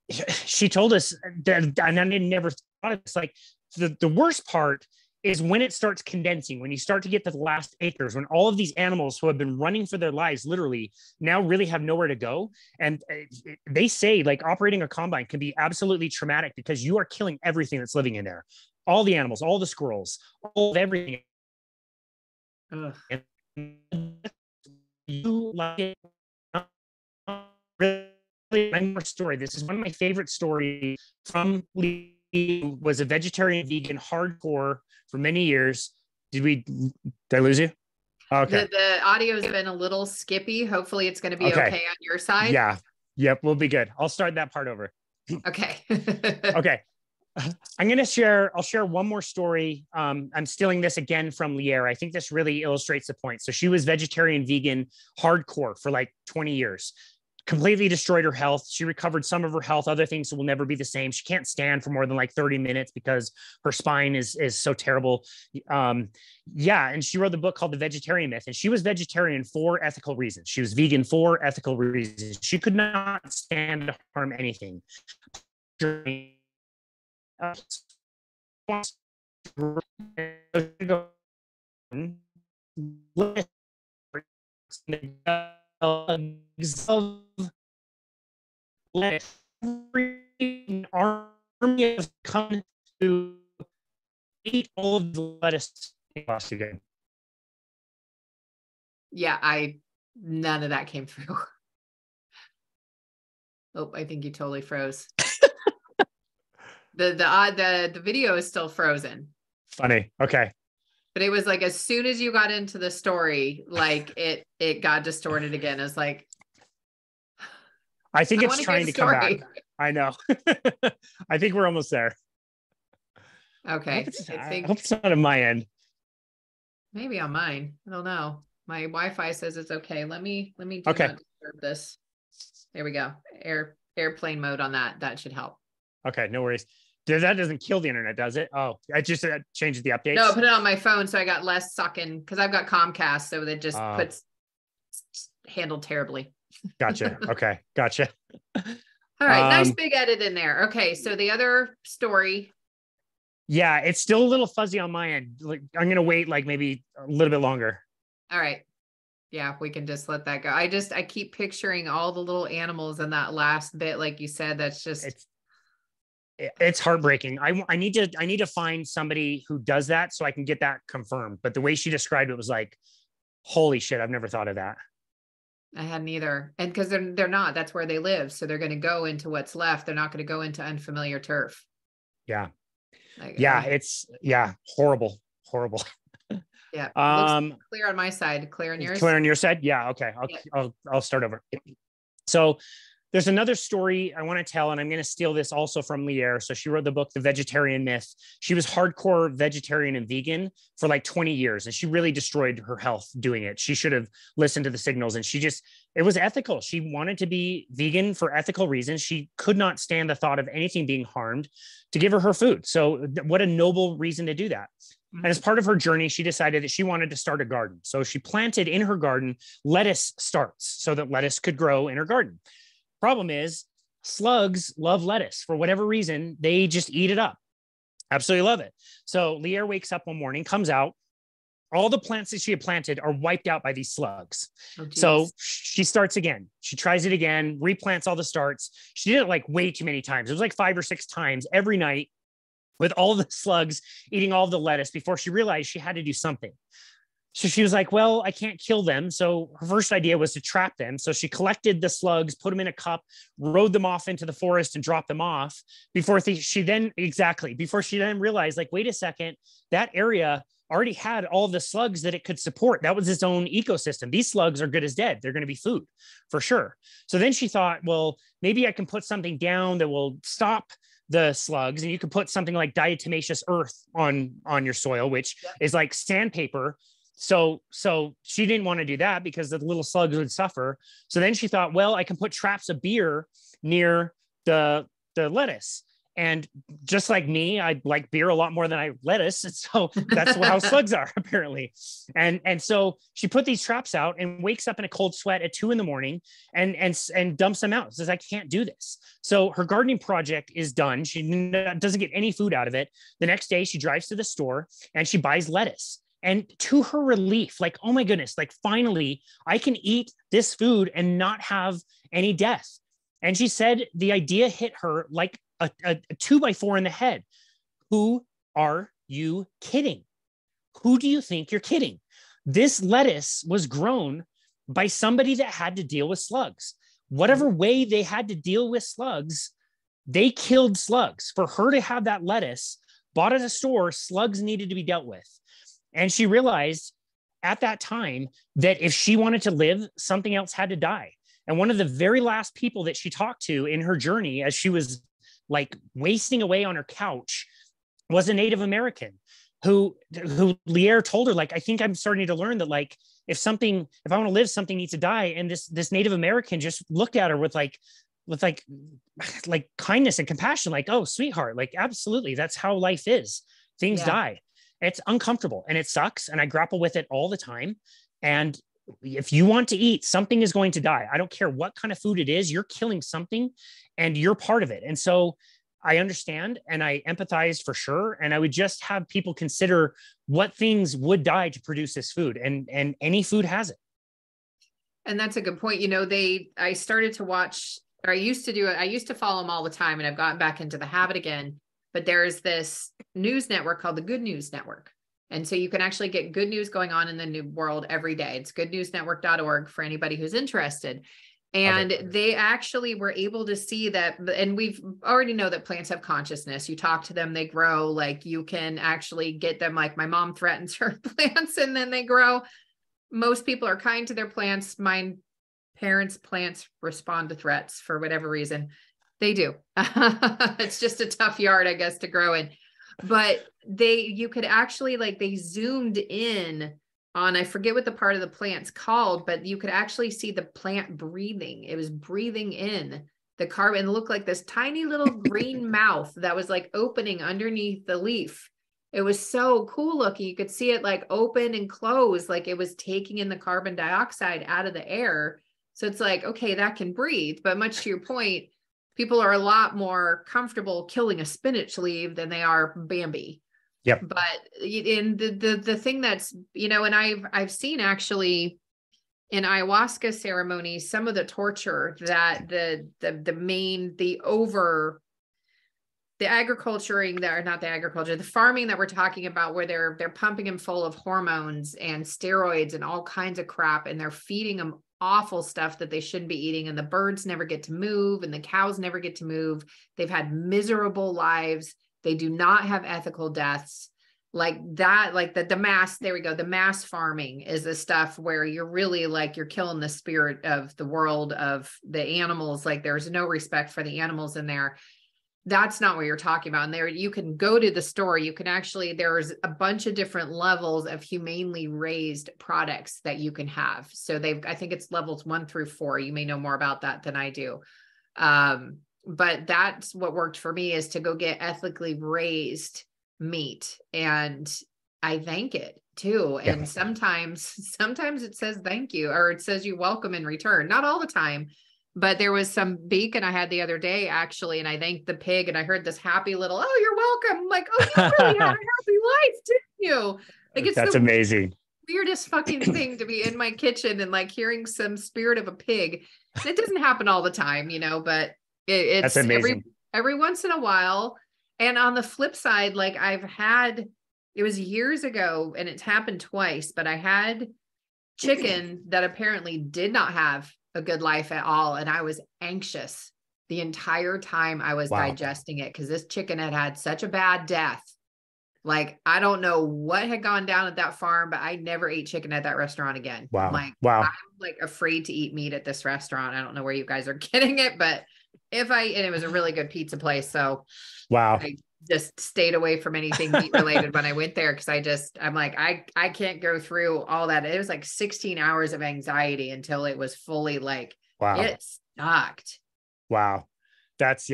She told us that, and I never thought of this, like the worst part is when it starts condensing, when you start to get to the last acres, when all of these animals who have been running for their lives literally now really have nowhere to go. And they say like operating a combine can be absolutely traumatic because you are killing everything that's living in there. All the animals, all the squirrels, all of everything. You like it. Really, one more story. This is one of my favorite stories from Lee. Was a vegetarian, vegan, hardcore for many years. Did I lose you? Okay. The audio's been a little skippy. Hopefully it's going to be okay on your side. Yeah. Yep. We'll be good. I'll start that part over. Okay. Okay. I'll share one more story. I'm stealing this again from Lier. I think this really illustrates the point. So she was vegetarian, vegan, hardcore for like 20 years. Completely destroyed her health. She recovered some of her health. Other things will never be the same. She can't stand for more than like 30 minutes because her spine is so terrible. And she wrote the book called The Vegetarian Myth. And she was vegetarian for ethical reasons. She was vegan for ethical reasons. She could not stand to harm anything. Let every army of come to eat all of the lettuce again. Yeah, none of that came through. Oh, I think you totally froze. The video is still frozen. Funny. Okay. But it was like as soon as you got into the story, like it got distorted again. It was like I think it's trying to come back. I know. I think we're almost there. Okay. I hope it's not on my end. Maybe on mine. I don't know. My Wi-Fi says it's okay. Let me do not disturb this. There we go. Airplane mode on that. That should help. Okay, no worries. That doesn't kill the internet, does it? Oh, it just changes the updates. No, I put it on my phone, so I got less sucking because I've got Comcast, so that just puts handled terribly. Gotcha. Okay, gotcha. All right, nice big edit in there. Okay, so the other story. Yeah, it's still a little fuzzy on my end. Like, I'm gonna wait like maybe a little bit longer. All right. Yeah, we can just let that go. I keep picturing all the little animals in that last bit, like you said. That's just it's heartbreaking. I need to find somebody who does that so I can get that confirmed. But the way she described it was like, holy shit, I've never thought of that. I hadn't either. And because they're not, that's where they live. So they're going to go into what's left. They're not going to go into unfamiliar turf. Yeah. It's horrible. Yeah. Looks clear on my side. Clear on yours? Clear on your side? Yeah. Okay. I'll start over. So there's another story I want to tell, and I'm going to steal this also from Lier. So she wrote the book, The Vegetarian Myth. She was hardcore vegetarian and vegan for like 20 years, and she really destroyed her health doing it. She should have listened to the signals, and it was ethical. She wanted to be vegan for ethical reasons. She could not stand the thought of anything being harmed to give her food. So what a noble reason to do that. And as part of her journey, she decided that she wanted to start a garden. So she planted in her garden lettuce starts so that lettuce could grow in her garden. Problem is, slugs love lettuce. For whatever reason, they just eat it up. Absolutely love it. So Lier wakes up one morning, comes out. All the plants that she had planted are wiped out by these slugs. Oh, so she starts again. She tries it again, replants all the starts. She did it like way too many times. It was like 5 or 6 times every night with all the slugs eating all of the lettuce before she realized she had to do something. So she was like, well, I can't kill them. So her first idea was to trap them. So she collected the slugs, put them in a cup, rode them off into the forest and dropped them off before she then realized, like, wait a second, that area already had all the slugs that it could support. That was its own ecosystem. These slugs are good as dead. They're going to be food for sure. So then she thought, well, maybe I can put something down that will stop the slugs, and you can put something like diatomaceous earth on your soil, which is like sandpaper. So she didn't want to do that because the little slugs would suffer. So then she thought, well, I can put traps of beer near the lettuce. And just like me, I like beer a lot more than I lettuce. And so that's how slugs are, apparently. And so she put these traps out and wakes up in a cold sweat at 2 a.m. and dumps them out. Says, I can't do this. So her gardening project is done. She doesn't get any food out of it. The next day she drives to the store and she buys lettuce. And to her relief, like, oh my goodness, like finally I can eat this food and not have any death. And she said the idea hit her like a 2x4 in the head. Who are you kidding? Who do you think you're kidding? This lettuce was grown by somebody that had to deal with slugs. Whatever way they had to deal with slugs, they killed slugs. For her to have that lettuce bought at a store, slugs needed to be dealt with. And she realized at that time that if she wanted to live, something else had to die. And one of the very last people that she talked to in her journey, as she was like wasting away on her couch, was a Native American who Lier told her, like, I think I'm starting to learn that, like, if I want to live, something needs to die. And this Native American just looked at her with kindness and compassion, like, oh, sweetheart, like, absolutely. That's how life is. Things die. It's uncomfortable and it sucks. And I grapple with it all the time. And if you want to eat, something is going to die. I don't care what kind of food it is. You're killing something and you're part of it. And so I understand and I empathize for sure. And I would just have people consider what things would die to produce this food, and any food has it. And that's a good point. You know, I started to watch, or I used to do it. I used to follow them all the time, and I've gotten back into the habit again. But there's this news network called the Good News Network. And so you can actually get good news going on in the new world every day. It's goodnewsnetwork.org for anybody who's interested. And they actually were able to see that, and we've already know that plants have consciousness. You talk to them, they grow. Like, you can actually get them, like my mom threatens her plants and then they grow. Most people are kind to their plants. My parents' plants respond to threats for whatever reason. They do. It's just a tough yard, I guess, to grow in. But you could actually, like, they zoomed in on, I forget what the part of the plant's called, but you could actually see the plant breathing. It was breathing in the carbon, and looked like this tiny little green mouth that was like opening underneath the leaf. It was so cool looking. You could see it like open and close, like it was taking in the carbon dioxide out of the air. So it's like, okay, that can breathe. But much to your point, people are a lot more comfortable killing a spinach leaf than they are Bambi. Yep. But in the thing that's, you know, and I've seen actually in ayahuasca ceremonies, some of the torture that the farming that we're talking about, where they're pumping them full of hormones and steroids and all kinds of crap, and they're feeding them awful stuff that they shouldn't be eating, and the birds never get to move and the cows never get to move. They've had miserable lives. They do not have ethical deaths like that. Like the mass, there we go. The mass farming is the stuff where you're really like, you're killing the spirit of the world, of the animals. Like, there's no respect for the animals in there. That's not what you're talking about. And there, you can go to the store. You can actually, there's a bunch of different levels of humanely raised products that you can have. So I think it's levels 1 through 4. You may know more about that than I do. But that's what worked for me, is to go get ethically raised meat. And I thank it too. Yeah. And sometimes it says thank you, or it says you're welcome in return. Not all the time. But there was some bacon I had the other day, actually, and I thanked the pig, and I heard this happy little, oh, you're welcome. I'm like, oh, you really had a happy life, didn't you? Like, That's amazing. Weirdest fucking thing to be in my kitchen and like hearing some spirit of a pig. It doesn't happen all the time, you know, but it's That's amazing. Every once in a while. And on the flip side, like it was years ago and it's happened twice, but I had chicken that apparently did not have a good life at all. And I was anxious the entire time I was digesting it, because this chicken had such a bad death. Like, I don't know what had gone down at that farm, but I never ate chicken at that restaurant again. Wow. Like, Wow. I'm like afraid to eat meat at this restaurant. I don't know where you guys are getting it, but and it was a really good pizza place. So wow. I just stayed away from anything meat related when I went there. Cause I'm like, I can't go through all that. It was like 16 hours of anxiety until it was fully like, wow. It sucked. Wow. That's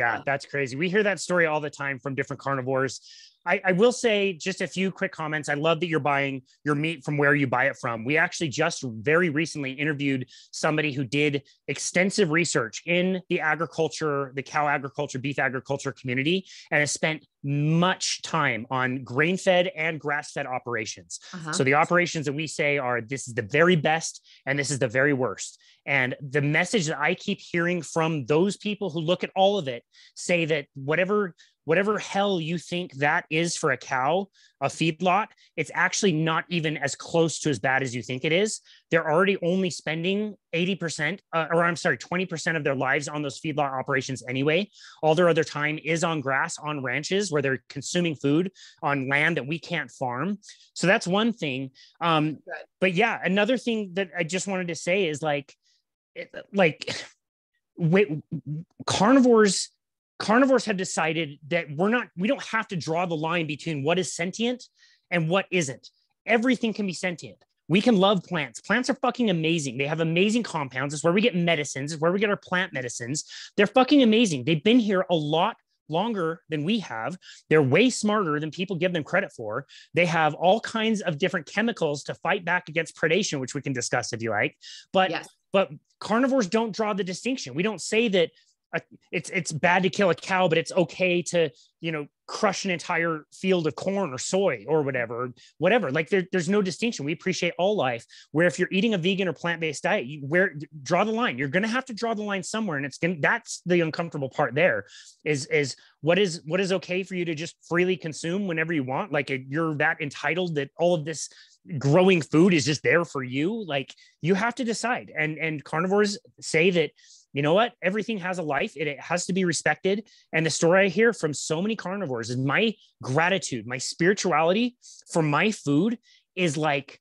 crazy. We hear that story all the time from different carnivores. I will say just a few quick comments. I love that you're buying your meat from where you buy it from. We actually just very recently interviewed somebody who did extensive research in the cow agriculture, beef agriculture community, and has spent much time on grain-fed and grass-fed operations. So the operations that we say are, this is the very best and this is the very worst. And the message that I keep hearing from those people who look at all of it say that whatever hell you think that is for a cow, a feedlot, it's actually not even as close to as bad as you think it is. They're already only spending 20% of their lives on those feedlot operations anyway. All their other time is on grass, on ranches where they're consuming food on land that we can't farm. So that's one thing. But yeah, another thing that I just wanted to say is carnivores have decided that we don't have to draw the line between what is sentient and what isn't. Everything can be sentient. We can love plants. Plants are fucking amazing. They have amazing compounds. It's where we get medicines. It's where we get our plant medicines. They're fucking amazing. They've been here a lot longer than we have. They're way smarter than people give them credit for. They have all kinds of different chemicals to fight back against predation, which we can discuss if you like. But carnivores don't draw the distinction. We don't say that it's bad to kill a cow, but it's okay to, crush an entire field of corn or soy or whatever. Like there's no distinction. We appreciate all life. Where if you're eating a vegan or plant-based diet, draw the line. You're going to have to draw the line somewhere. And that's the uncomfortable part there is what is okay for you to just freely consume whenever you want. Like you're that entitled that all of this growing food is just there for you. Like you have to decide. And carnivores say that, you know what? Everything has a life. It has to be respected. And the story I hear from so many carnivores is my gratitude, my spirituality for my food is like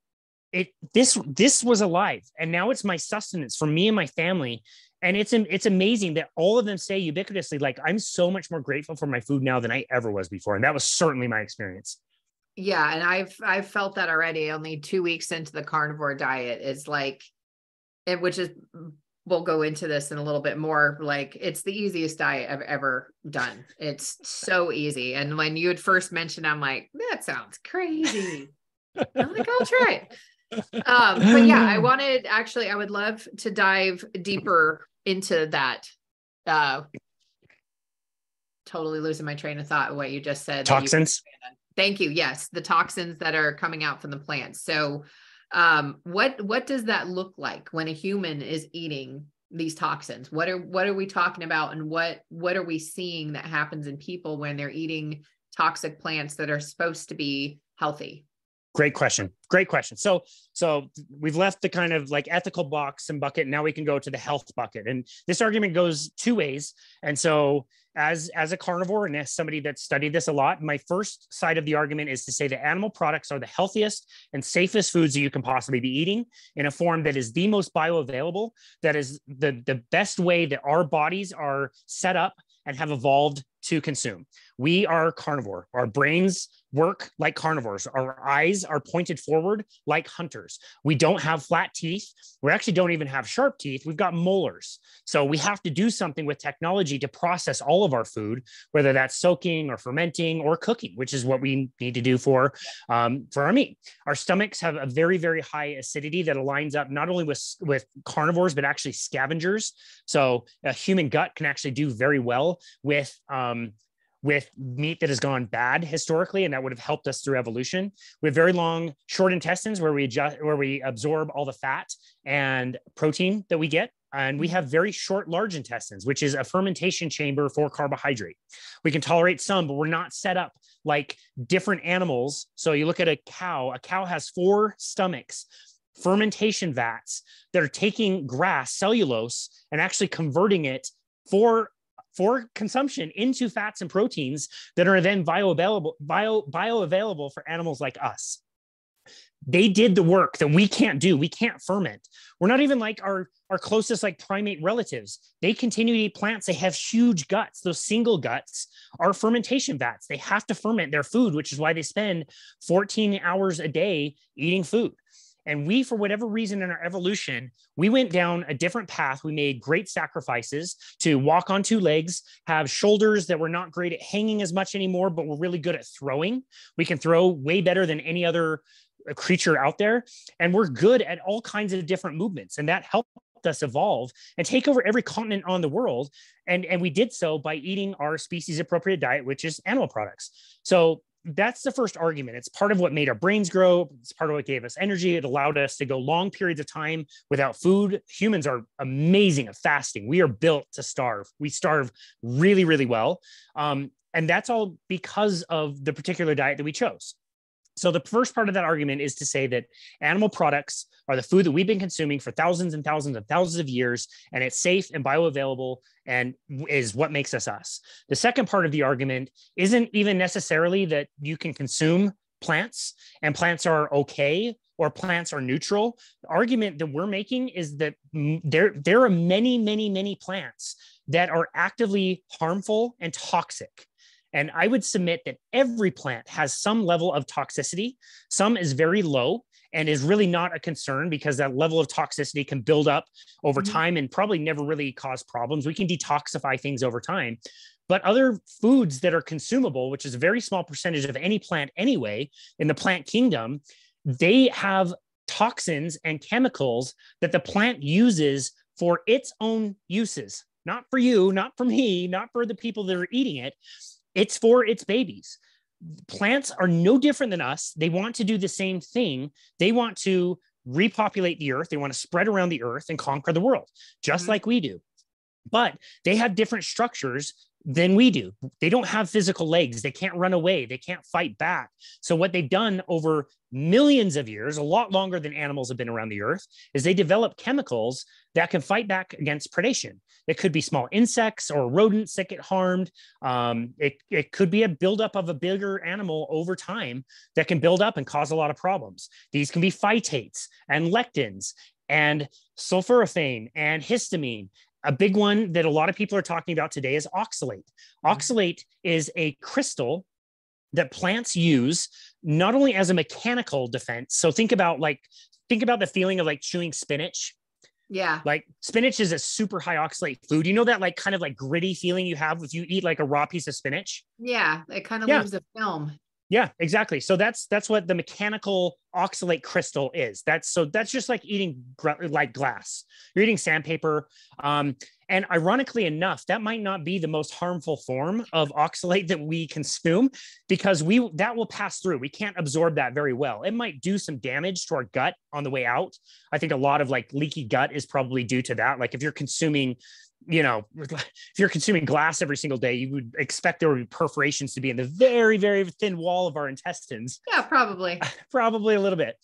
this was alive. And now it's my sustenance for me and my family. And it's amazing that all of them say ubiquitously, like, I'm so much more grateful for my food now than I ever was before. And that was certainly my experience. Yeah. And I've felt that already. Only 2 weeks into the carnivore diet is like, which is, we'll go into this in a little bit more. Like, it's the easiest diet I've ever done. It's so easy. And when you had first mentioned, I'm like, that sounds crazy. I'm like, I'll try it. But yeah, I would love to dive deeper into that. Totally losing my train of thought, what you just said. Toxins. Thank you. Yes. The toxins that are coming out from the plants. So what does that look like when a human is eating these toxins? What are we talking about? And what are we seeing that happens in people when they're eating toxic plants that are supposed to be healthy? Great question. So we've left the kind of like ethical box and bucket. Now we can go to the health bucket. And this argument goes two ways. And so as a carnivore and as somebody that studied this a lot, my first side of the argument is to say that animal products are the healthiest and safest foods that you can possibly be eating in a form that is the most bioavailable, that is the best way that our bodies are set up and have evolved to consume. We are carnivore. Our brains work like carnivores. Our eyes are pointed forward like hunters. We don't have flat teeth. We actually don't even have sharp teeth. We've got molars. So we have to do something with technology to process all of our food, whether that's soaking or fermenting or cooking, which is what we need to do for our meat. Our stomachs have a very, very high acidity that aligns up not only with carnivores, but actually scavengers. So a human gut can actually do very well with meat that has gone bad historically, and that would have helped us through evolution. We have very long, short intestines where we absorb all the fat and protein that we get. And we have very short, large intestines, which is a fermentation chamber for carbohydrate. We can tolerate some, but we're not set up like different animals. So you look at a cow has 4 stomachs, fermentation vats that are taking grass, cellulose, and actually converting it for for consumption into fats and proteins that are then bioavailable for animals like us. They did the work that we can't do. We can't ferment. We're not even like our closest like primate relatives. They continue to eat plants. They have huge guts. Those single guts are fermentation vats. They have to ferment their food, which is why they spend 14 hours a day eating food. And we, for whatever reason in our evolution, we went down a different path. We made great sacrifices to walk on two legs, have shoulders that were not great at hanging as much anymore, but we're really good at throwing. We can throw way better than any other creature out there. And we're good at all kinds of different movements. And that helped us evolve and take over every continent on the world. And we did so by eating our species appropriate diet, which is animal products. So that's the first argument. It's part of what made our brains grow. It's part of what gave us energy. It allowed us to go long periods of time without food. Humans are amazing at fasting. We are built to starve. We starve really, really well. And that's all because of the particular diet that we chose. So the first part of that argument is to say that animal products are the food that we've been consuming for thousands and thousands and thousands of years, and it's safe and bioavailable and is what makes us us. The second part of the argument isn't even necessarily that you can consume plants and plants are okay or plants are neutral. The argument that we're making is that there are many, many, many plants that are actively harmful and toxic. And I would submit that every plant has some level of toxicity. Some is very low and is really not a concern because that level of toxicity can build up over time and probably never really cause problems. We can detoxify things over time. But other foods that are consumable, which is a very small percentage of any plant anyway, in the plant kingdom, they have toxins and chemicals that the plant uses for its own uses. Not for you, not for me, not for the people that are eating it. It's for its babies. Plants are no different than us. They want to do the same thing. They want to repopulate the earth. They want to spread around the earth and conquer the world, just like we do. But they have different structures than we do. They don't have physical legs. They can't run away. They can't fight back. So what they've done over millions of years, a lot longer than animals have been around the earth, is they develop chemicals that can fight back against predation. It could be small insects or rodents that get harmed. It could be a buildup of a bigger animal over time that can build up and cause a lot of problems. These can be phytates and lectins and sulforaphane and histamine. A big one that a lot of people are talking about today is oxalate. Oxalate is a crystal that plants use not only as a mechanical defense. So think about the feeling of like chewing spinach. Yeah. Like spinach is a super high oxalate food. You know that like kind of like gritty feeling you have if you eat like a raw piece of spinach? Yeah. It kind of leaves a film. Yeah, exactly. So that's what the mechanical oxalate crystal is. That's just like eating like glass. You're eating sandpaper. And ironically enough, that might not be the most harmful form of oxalate that we consume because that will pass through. We can't absorb that very well. It might do some damage to our gut on the way out. I think a lot of like leaky gut is probably due to that. Like if you're consuming glass every single day, you would expect there would be perforations to be in the very, very thin wall of our intestines. Yeah, probably. Probably a little bit.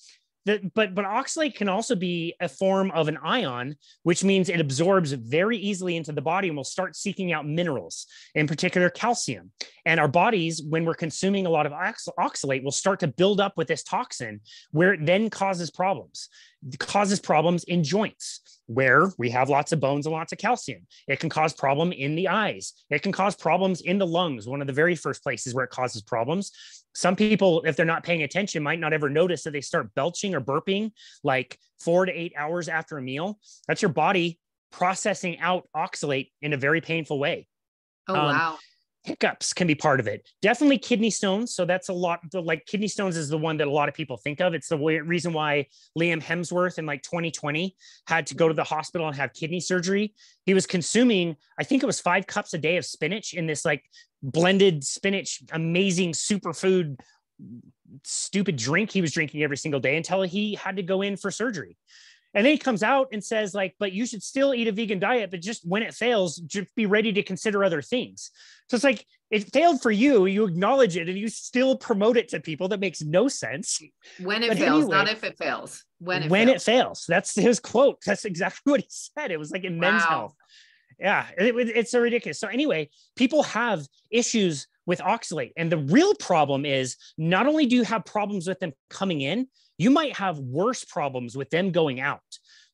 But oxalate can also be a form of an ion, which means it absorbs very easily into the body and will start seeking out minerals, in particular calcium. And our bodies, when we're consuming a lot of oxalate, will start to build up with this toxin where it then causes problems. It causes problems in joints where we have lots of bones and lots of calcium. It can cause problem in the eyes. It can cause problems in the lungs, one of the very first places where it causes problems. Some people, if they're not paying attention, might not ever notice that they start belching or burping like 4 to 8 hours after a meal. That's your body processing out oxalate in a very painful way. Oh, wow. Hiccups can be part of it. Definitely kidney stones. So that's a lot. Like kidney stones is the one that a lot of people think of. It's the reason why Liam Hemsworth in like 2020 had to go to the hospital and have kidney surgery. He was consuming, I think it was 5 cups a day of spinach in this like blended spinach, amazing superfood, stupid drink he was drinking every single day until he had to go in for surgery. And then he comes out and says like, but you should still eat a vegan diet, but just when it fails, just be ready to consider other things. So it's like, it failed for you, you acknowledge it and you still promote it to people. That makes no sense. When it fails, anyway, not if it fails. When it fails. That's his quote. That's exactly what he said. It was like in Men's Health. Yeah, it's so ridiculous. So anyway, people have issues with oxalate. And the real problem is not only do you have problems with them coming in, you might have worse problems with them going out.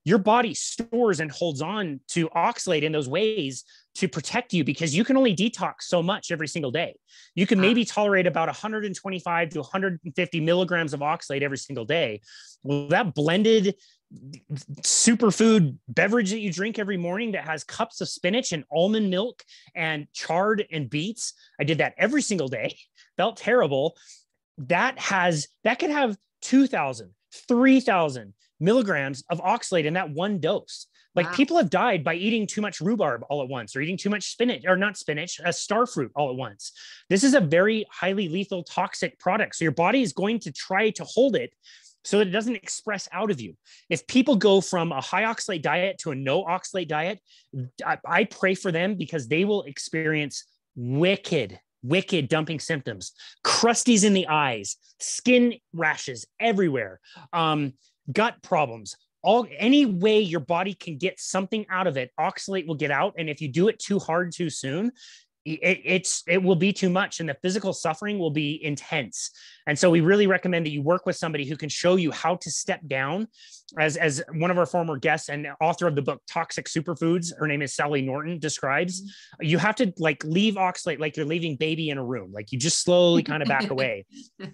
Your body stores and holds on to oxalate in those ways to protect you because you can only detox so much every single day. You can maybe tolerate about 125 to 150 milligrams of oxalate every single day. Well, that blended superfood beverage that you drink every morning that has cups of spinach and almond milk and chard and beets, I did that every single day. Felt terrible. That could have 2,000, 3,000 milligrams of oxalate in that one dose. Like wow. People have died by eating too much rhubarb all at once, or eating too much spinach, or not spinach, a star fruit all at once. This is a very highly lethal, toxic product. So your body is going to try to hold it so that it doesn't express out of you. If people go from a high oxalate diet to a no oxalate diet, I pray for them because they will experience wicked dumping symptoms, crusties in the eyes, skin rashes everywhere, gut problems. Any way your body can get something out of it, oxalate will get out. And if you do it too hard too soon, it will be too much and the physical suffering will be intense. And so we really recommend that you work with somebody who can show you how to step down. As one of our former guests and author of the book Toxic Superfoods, her name is Sally Norton, describes, you have to like leave oxalate like you're leaving baby in a room. Like you just slowly kind of back away.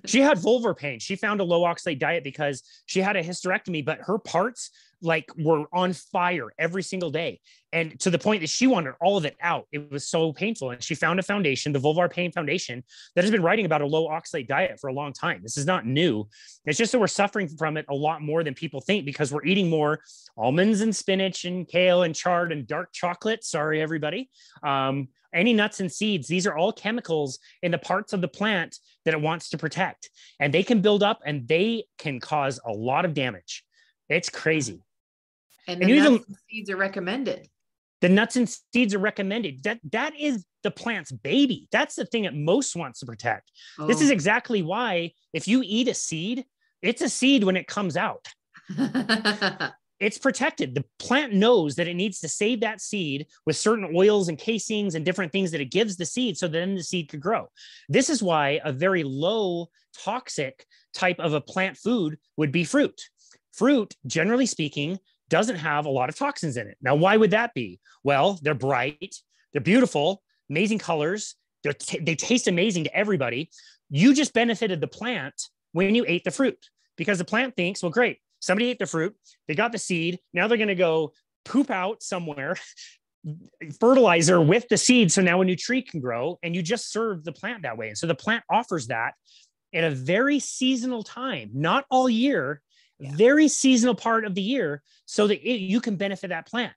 She had vulvar pain. She found a low oxalate diet because she had a hysterectomy, but her parts like were on fire every single day. And to the point that she wanted all of it out. It was so painful. And she found a foundation, the Vulvar Pain Foundation, that has been writing about a low oxalate diet for a long time. This is not new. It's just that we're suffering from it a lot more than people think because we're eating more almonds and spinach and kale and chard and dark chocolate. Sorry, everybody. Any nuts and seeds, these are all chemicals in the parts of the plant that it wants to protect. And they can build up and they can cause a lot of damage. It's crazy. And the nuts and seeds are recommended. The nuts and seeds are recommended. That is the plant's baby. That's the thing it most wants to protect. Oh. This is exactly why if you eat a seed, it's a seed when it comes out. It's protected. The plant knows that it needs to save that seed with certain oils and casings and different things that it gives the seed so that then the seed could grow. This is why a very low toxic type of a plant food would be fruit. Fruit, generally speaking, doesn't have a lot of toxins in it. Now, why would that be? Well, they're bright, they're beautiful, amazing colors, they taste amazing to everybody. You just benefited the plant when you ate the fruit because the plant thinks, well, great, somebody ate the fruit, they got the seed, now they're going to go poop out somewhere, fertilizer with the seed, so now a new tree can grow, and you just serve the plant that way. And so the plant offers that at a very seasonal time, not all year, very seasonal part of the year, so that you can benefit that plant.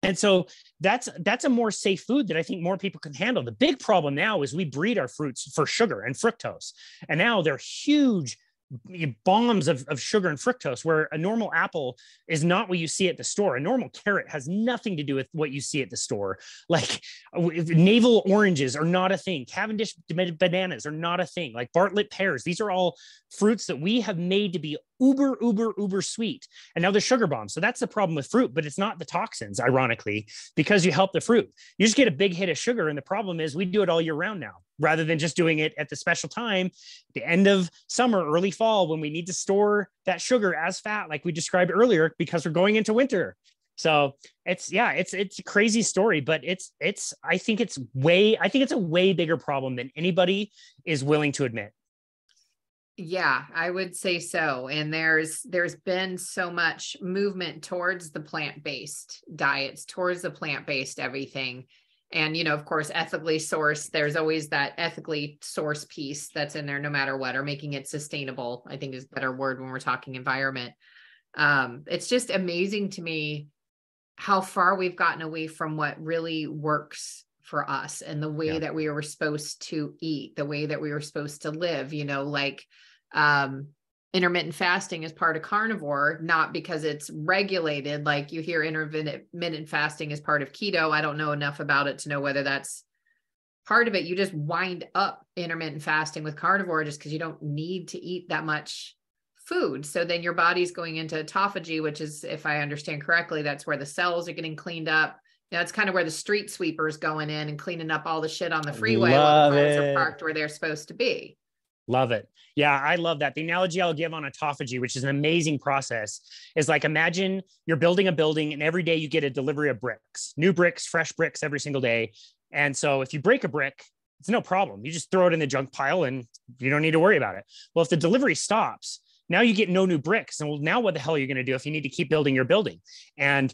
And so that's a more safe food that I think more people can handle. The big problem now is we breed our fruits for sugar and fructose. And now they're huge bombs of sugar and fructose, where a normal apple is not what you see at the store. A normal carrot has nothing to do with what you see at the store. Like navel oranges are not a thing. Cavendish bananas are not a thing. Like Bartlett pears, these are all fruits that we have made to be uber sweet. And now they're sugar bombs. So that's the problem with fruit, but it's not the toxins, ironically, because you help the fruit. You just get a big hit of sugar. And the problem is we do it all year round now, rather than just doing it at the special time, the end of summer, early fall, when we need to store that sugar as fat, like we described earlier, because we're going into winter. So it's a crazy story, but I think it's a way bigger problem than anybody is willing to admit. Yeah, I would say so. And there's been so much movement towards the plant-based diets, towards the plant-based everything. And, of course, ethically sourced, there's always that ethically sourced piece that's in there no matter what, or making it sustainable, I think is a better word when we're talking environment. It's just amazing to me how far we've gotten away from what really works for us and the way that we were supposed to eat, the way that we were supposed to live, like intermittent fasting is part of carnivore, not because it's regulated. Like you hear intermittent fasting is part of keto. I don't know enough about it to know whether that's part of it. You just wind up intermittent fasting with carnivore just because you don't need to eat that much food. So then your body's going into autophagy, which is, if I understand correctly, that's where the cells are getting cleaned up That's kind of where the street sweepers going in and cleaning up all the shit on the freeway while Love the cars are it. parked where they're supposed to be. Love it. Yeah, I love that. The analogy I'll give on autophagy, which is an amazing process, is like imagine you're building a building and every day you get a delivery of bricks, new bricks, fresh bricks every single day. And so if you break a brick, it's no problem. You just throw it in the junk pile and you don't need to worry about it. Well, if the delivery stops, now you get no new bricks. And well, now what the hell are you going to do if you need to keep building your building? And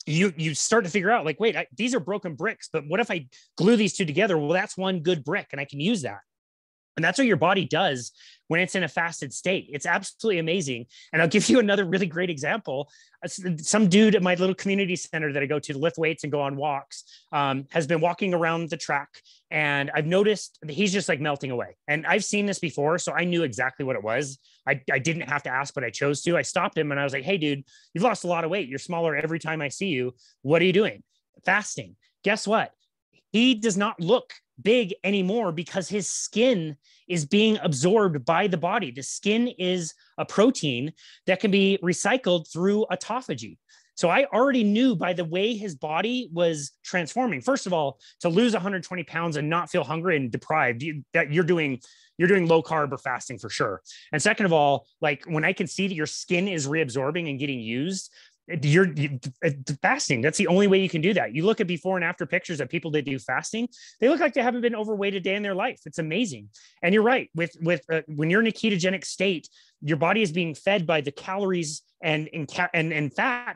you start to figure out like, wait, these are broken bricks, but what if I glue these two together? Well, that's one good brick and I can use that. And that's what your body does when it's in a fasted state. It's absolutely amazing. And I'll give you another really great example. Some dude at my little community center that I go to lift weights and go on walks has been walking around the track. And I've noticed that he's just like melting away. And I've seen this before, so I knew exactly what it was. I didn't have to ask, but I chose to. I stopped him and I was like, hey, dude, you've lost a lot of weight. You're smaller every time I see you. What are you doing? Fasting. Guess what? He does not look big anymore because his skin is being absorbed by the body. The skin is a protein that can be recycled through autophagy. So I already knew by the way his body was transforming. First of all, to lose 120 pounds and not feel hungry and deprived, that you're doing low carb or fasting for sure. And second of all, like when I can see that your skin is reabsorbing and getting used, you're fasting. That's the only way you can do that. You look at before and after pictures of people that do fasting, they look like they haven't been overweight a day in their life. It's amazing. And you're right. With when you're in a ketogenic state, your body is being fed by the calories and fat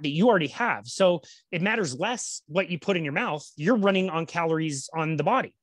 that you already have. So it matters less what you put in your mouth. You're running on calories on the body.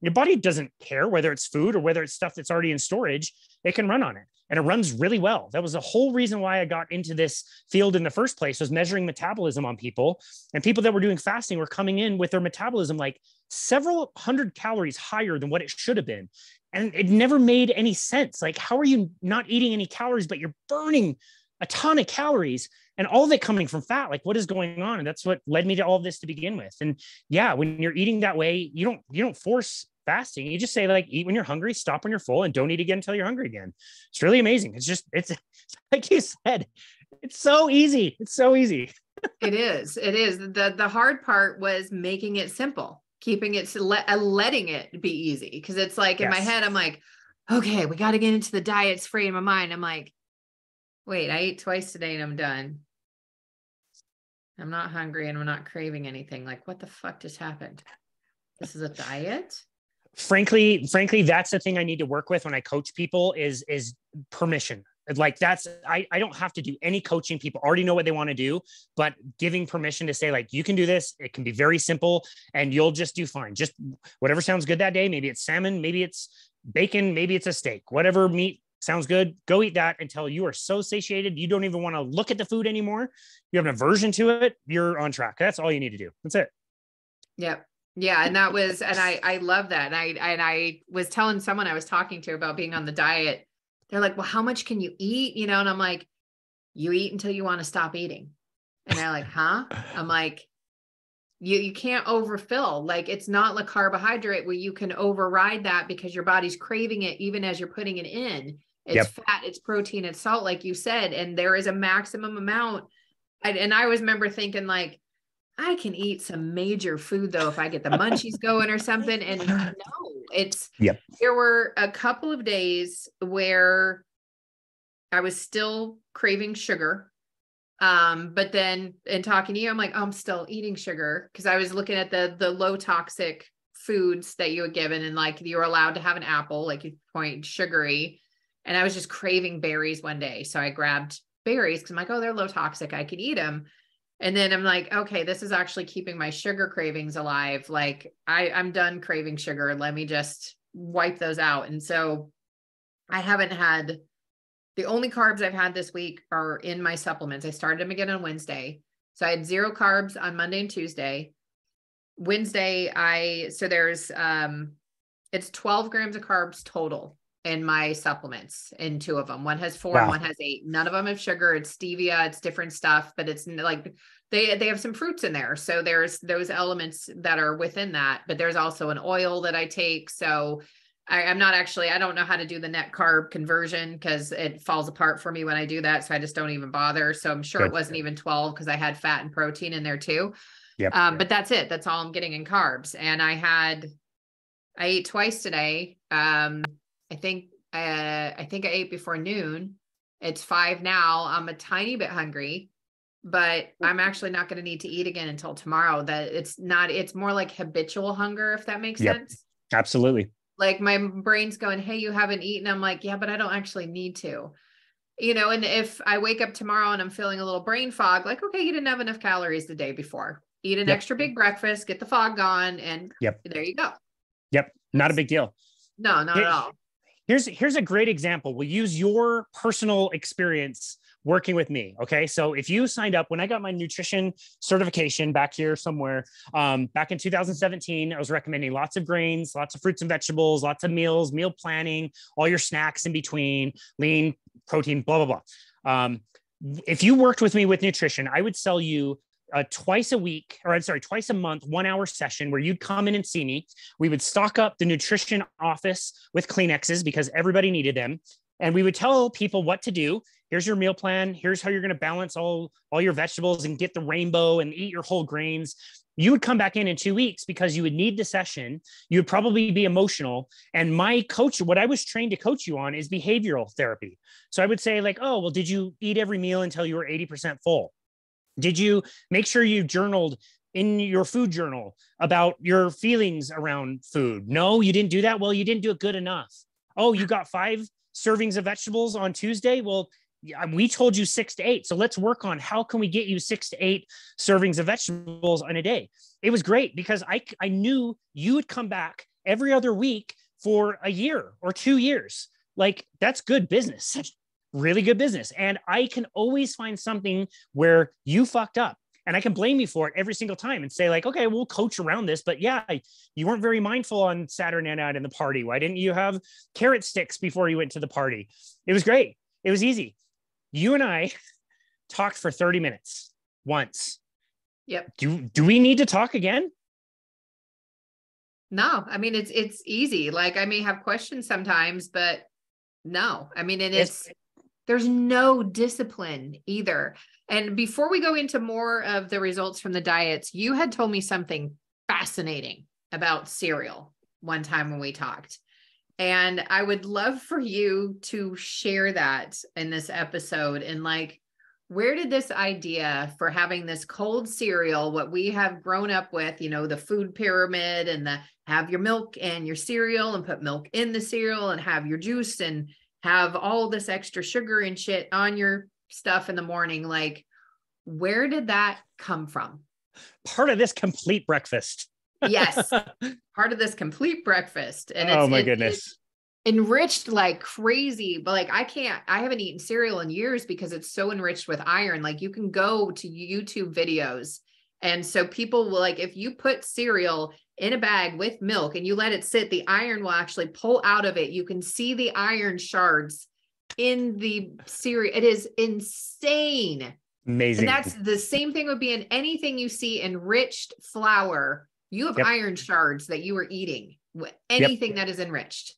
Your body doesn't care whether it's food or whether it's stuff that's already in storage. It can run on it. And it runs really well. That was the whole reason why I got into this field in the first place, was measuring metabolism on people. And people that were doing fasting were coming in with their metabolism like several hundred calories higher than what it should have been. And it never made any sense. Like, how are you not eating any calories, but you're burning a ton of calories and all of it coming from fat? Like, what is going on? And that's what led me to all of this to begin with. And yeah, when you're eating that way, you don't force fasting. You just say like, eat when you're hungry, stop when you're full, and don't eat again until you're hungry again. It's really amazing. It's like you said, it's so easy. It's so easy. It is. The hard part was making it simple, keeping it, letting it be easy. Cause it's like in my head, I'm like, okay, we got to get into the diets free. In my mind, I'm like, wait, I ate twice today and I'm done. I'm not hungry and I'm not craving anything. Like, what the fuck just happened? This is a diet? Frankly, that's the thing I need to work with when I coach people is permission. Like I don't have to do any coaching. People already know what they want to do, but giving permission to say like, you can do this. It can be very simple and you'll just do fine. Just whatever sounds good that day. Maybe it's salmon, maybe it's bacon, maybe it's a steak, whatever meat sounds good. Go eat that until you are so satiated. You don't even want to look at the food anymore. You have an aversion to it. You're on track. That's all you need to do. That's it. Yep. Yeah. And that was, and I love that. And I was telling someone I was talking to about being on the diet. They're like, well, how much can you eat? You know? And I'm like, you eat until you want to stop eating. And they're like, huh? I'm like, you can't overfill. Like, it's not like carbohydrate where you can override that because your body's craving it, even as you're putting it in. It's fat, it's protein, it's salt, like you said, and there is a maximum amount. And I always remember thinking like, I can eat some major food though, if I get the munchies going or something. And no, there were a couple of days where I was still craving sugar. But then in talking to you, I'm like, oh, I'm still eating sugar. Cause I was looking at the low toxic foods that you had given. And like, you were allowed to have an apple, like you point sugary. And I was just craving berries one day. So I grabbed berries cause I'm like, oh, they're low toxic. I could eat them. And then I'm like, okay, this is actually keeping my sugar cravings alive. Like I'm done craving sugar. Let me just wipe those out. And so I haven't had, the only carbs I've had this week are in my supplements. I started them again on Wednesday. So I had 0 carbs on Monday and Tuesday. Wednesday, there's, it's 12 grams of carbs total in my supplements in 2 of them. One has 4 and one has 8. None of them have sugar. It's stevia. It's different stuff, but it's like they have some fruits in there. So there's those elements that are within that, but there's also an oil that I take. So I'm not actually, I don't know how to do the net carb conversion because it falls apart for me when I do that. So I just don't even bother. So I'm sure it wasn't even 12 because I had fat and protein in there too. Yep. But that's it. That's all I'm getting in carbs. And I ate twice today. I think I ate before noon. It's 5 now. I'm a tiny bit hungry, but I'm actually not going to need to eat again until tomorrow. It's more like habitual hunger, if that makes sense. Absolutely. Like my brain's going, hey, you haven't eaten. I'm like, yeah, but I don't actually need to, and if I wake up tomorrow and I'm feeling a little brain fog, like, okay, you didn't have enough calories the day before. Eat an extra big breakfast, get the fog gone, and there you go. Yep. Not a big deal. No, not at all. Here's a great example. We'll use your personal experience working with me. Okay. So if you signed up when I got my nutrition certification back here somewhere, back in 2017, I was recommending lots of grains, lots of fruits and vegetables, lots of meals, meal planning, all your snacks in between, lean protein, blah, blah, blah. If you worked with me with nutrition, I would sell you twice a month, 1 hour session where you'd come in and see me. We would stock up the nutrition office with Kleenexes because everybody needed them. And we would tell people what to do. Here's your meal plan. Here's how you're going to balance all your vegetables and get the rainbow and eat your whole grains. You would come back in 2 weeks because you would need the session. You would probably be emotional. And my coach, what I was trained to coach you on is behavioral therapy. So I would say like, oh, well, did you eat every meal until you were 80% full? Did you make sure you journaled in your food journal about your feelings around food? No, you didn't do that. Well, you didn't do it good enough. Oh, you got 5 servings of vegetables on Tuesday. Well, we told you 6 to 8. So let's work on how can we get you 6 to 8 servings of vegetables in a day. It was great because I knew you would come back every other week for a year or 2 years. Like that's good business. Such really good business. And I can always find something where you fucked up and I can blame you for it every single time and say like, okay, we'll coach around this, but yeah, you weren't very mindful on Saturday night in the party. Why didn't you have carrot sticks before you went to the party? It was great. It was easy. You and I talked for 30 minutes once. Yep. Do we need to talk again? No, I mean, it's easy. Like I may have questions sometimes, but no, I mean, and there's no discipline either. And before we go into more of the results from the diets, you had told me something fascinating about cereal one time when we talked. And I would love for you to share that in this episode. And like, where did this idea for having this cold cereal, what we have grown up with, the food pyramid and the have your milk and your cereal and put milk in the cereal and have your juice and have all this extra sugar and shit on your stuff in the morning. Like, where did that come from? Part of this complete breakfast. Yes. Part of this complete breakfast. And oh my goodness. It's enriched like crazy, but like, I haven't eaten cereal in years because it's so enriched with iron. Like you can go to YouTube videos. And so people will like, if you put cereal in a bag with milk and you let it sit, the iron will actually pull out of it. You can see the iron shards in the cereal. It is insane. Amazing. And that's the same thing would be in anything you see enriched flour. You have iron shards that you are eating, anything that is enriched.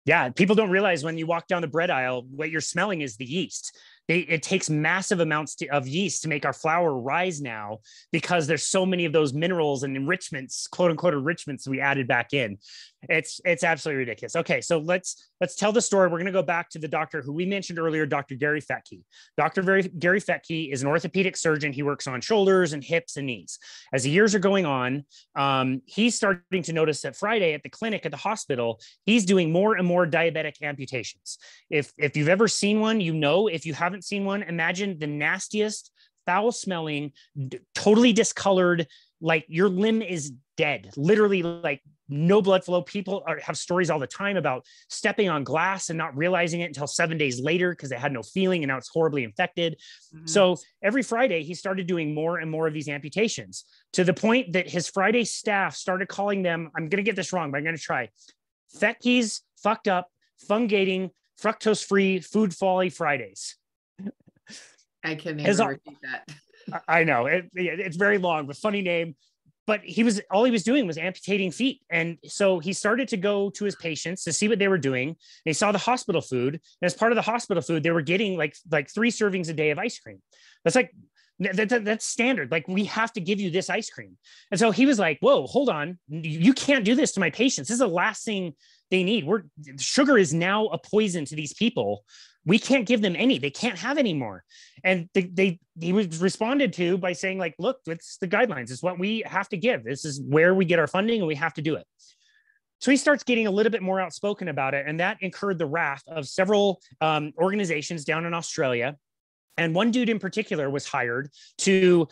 Yeah. People don't realize when you walk down the bread aisle, what you're smelling is the yeast. It takes massive amounts of yeast to make our flour rise now because there's so many of those minerals and enrichments, quote unquote enrichments we added back in. It's absolutely ridiculous. Okay, so let's tell the story. We're going to go back to the doctor who we mentioned earlier, Dr. Gary Fettke. Dr. Gary Fettke is an orthopedic surgeon. He works on shoulders and hips and knees. As the years are going on, he's starting to notice that Friday at the clinic at the hospital, he's doing more and more diabetic amputations. If you've ever seen one, if you haven't seen one, imagine the nastiest, foul smelling, totally discolored, like your limb is dead, literally like no blood flow. People have stories all the time about stepping on glass and not realizing it until 7 days later because they had no feeling and now it's horribly infected. Mm-hmm. So every Friday he started doing more and more of these amputations to the point that his Friday staff started calling them, I'm going to get this wrong, but I'm going to try, Fettke's fucked up, fungating, fructose-free food folly Fridays. I can't even repeat that. I know it's very long, but funny name. But all he was doing was amputating feet. And so he started to go to his patients to see what they were doing. And he saw the hospital food. And as part of the hospital food, they were getting like 3 servings a day of ice cream. That's like That's standard. Like, we have to give you this ice cream. And so he was like, whoa, hold on. You can't do this to my patients. This is the last thing they need. Sugar is now a poison to these people. We can't give them any. They can't have any more. And he was responded to by saying, like, look, it's the guidelines. It's what we have to give. This is where we get our funding, and we have to do it. So he starts getting a little bit more outspoken about it. And that incurred the wrath of several organizations down in Australia. And one dude in particular was hired to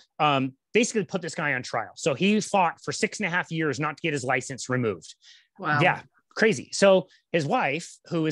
basically put this guy on trial. So he fought for 6.5 years not to get his license removed. Wow. Yeah, crazy. So his wife, who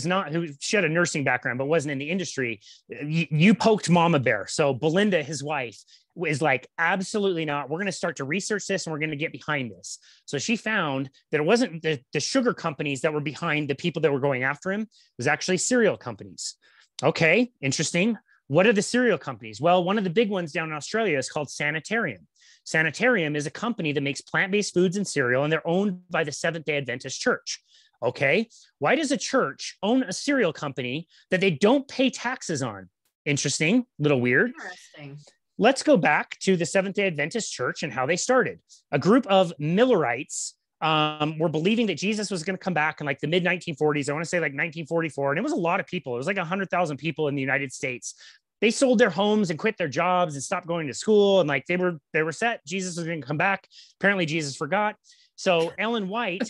she had a nursing background, but wasn't in the industry, you poked mama bear. So Belinda, his wife, is like, absolutely not. We're going to start to research this, and we're going to get behind this. So she found that it wasn't the sugar companies that were behind the people that were going after him. It was actually cereal companies. Okay, interesting. What are the cereal companies? Well, one of the big ones down in Australia is called Sanitarium. Sanitarium is a company that makes plant-based foods and cereal, and they're owned by the Seventh-day Adventist Church. Okay, why does a church own a cereal company that they don't pay taxes on? Interesting, little weird. Interesting. Let's go back to the Seventh-day Adventist Church and how they started. A group of Millerites were believing that Jesus was going to come back in like the mid 1940s. I want to say like 1944. And it was a lot of people. It was like 100,000 people in the United States. They sold their homes and quit their jobs and stopped going to school. And like they were set. Jesus was going to come back. Apparently Jesus forgot. So Ellen White,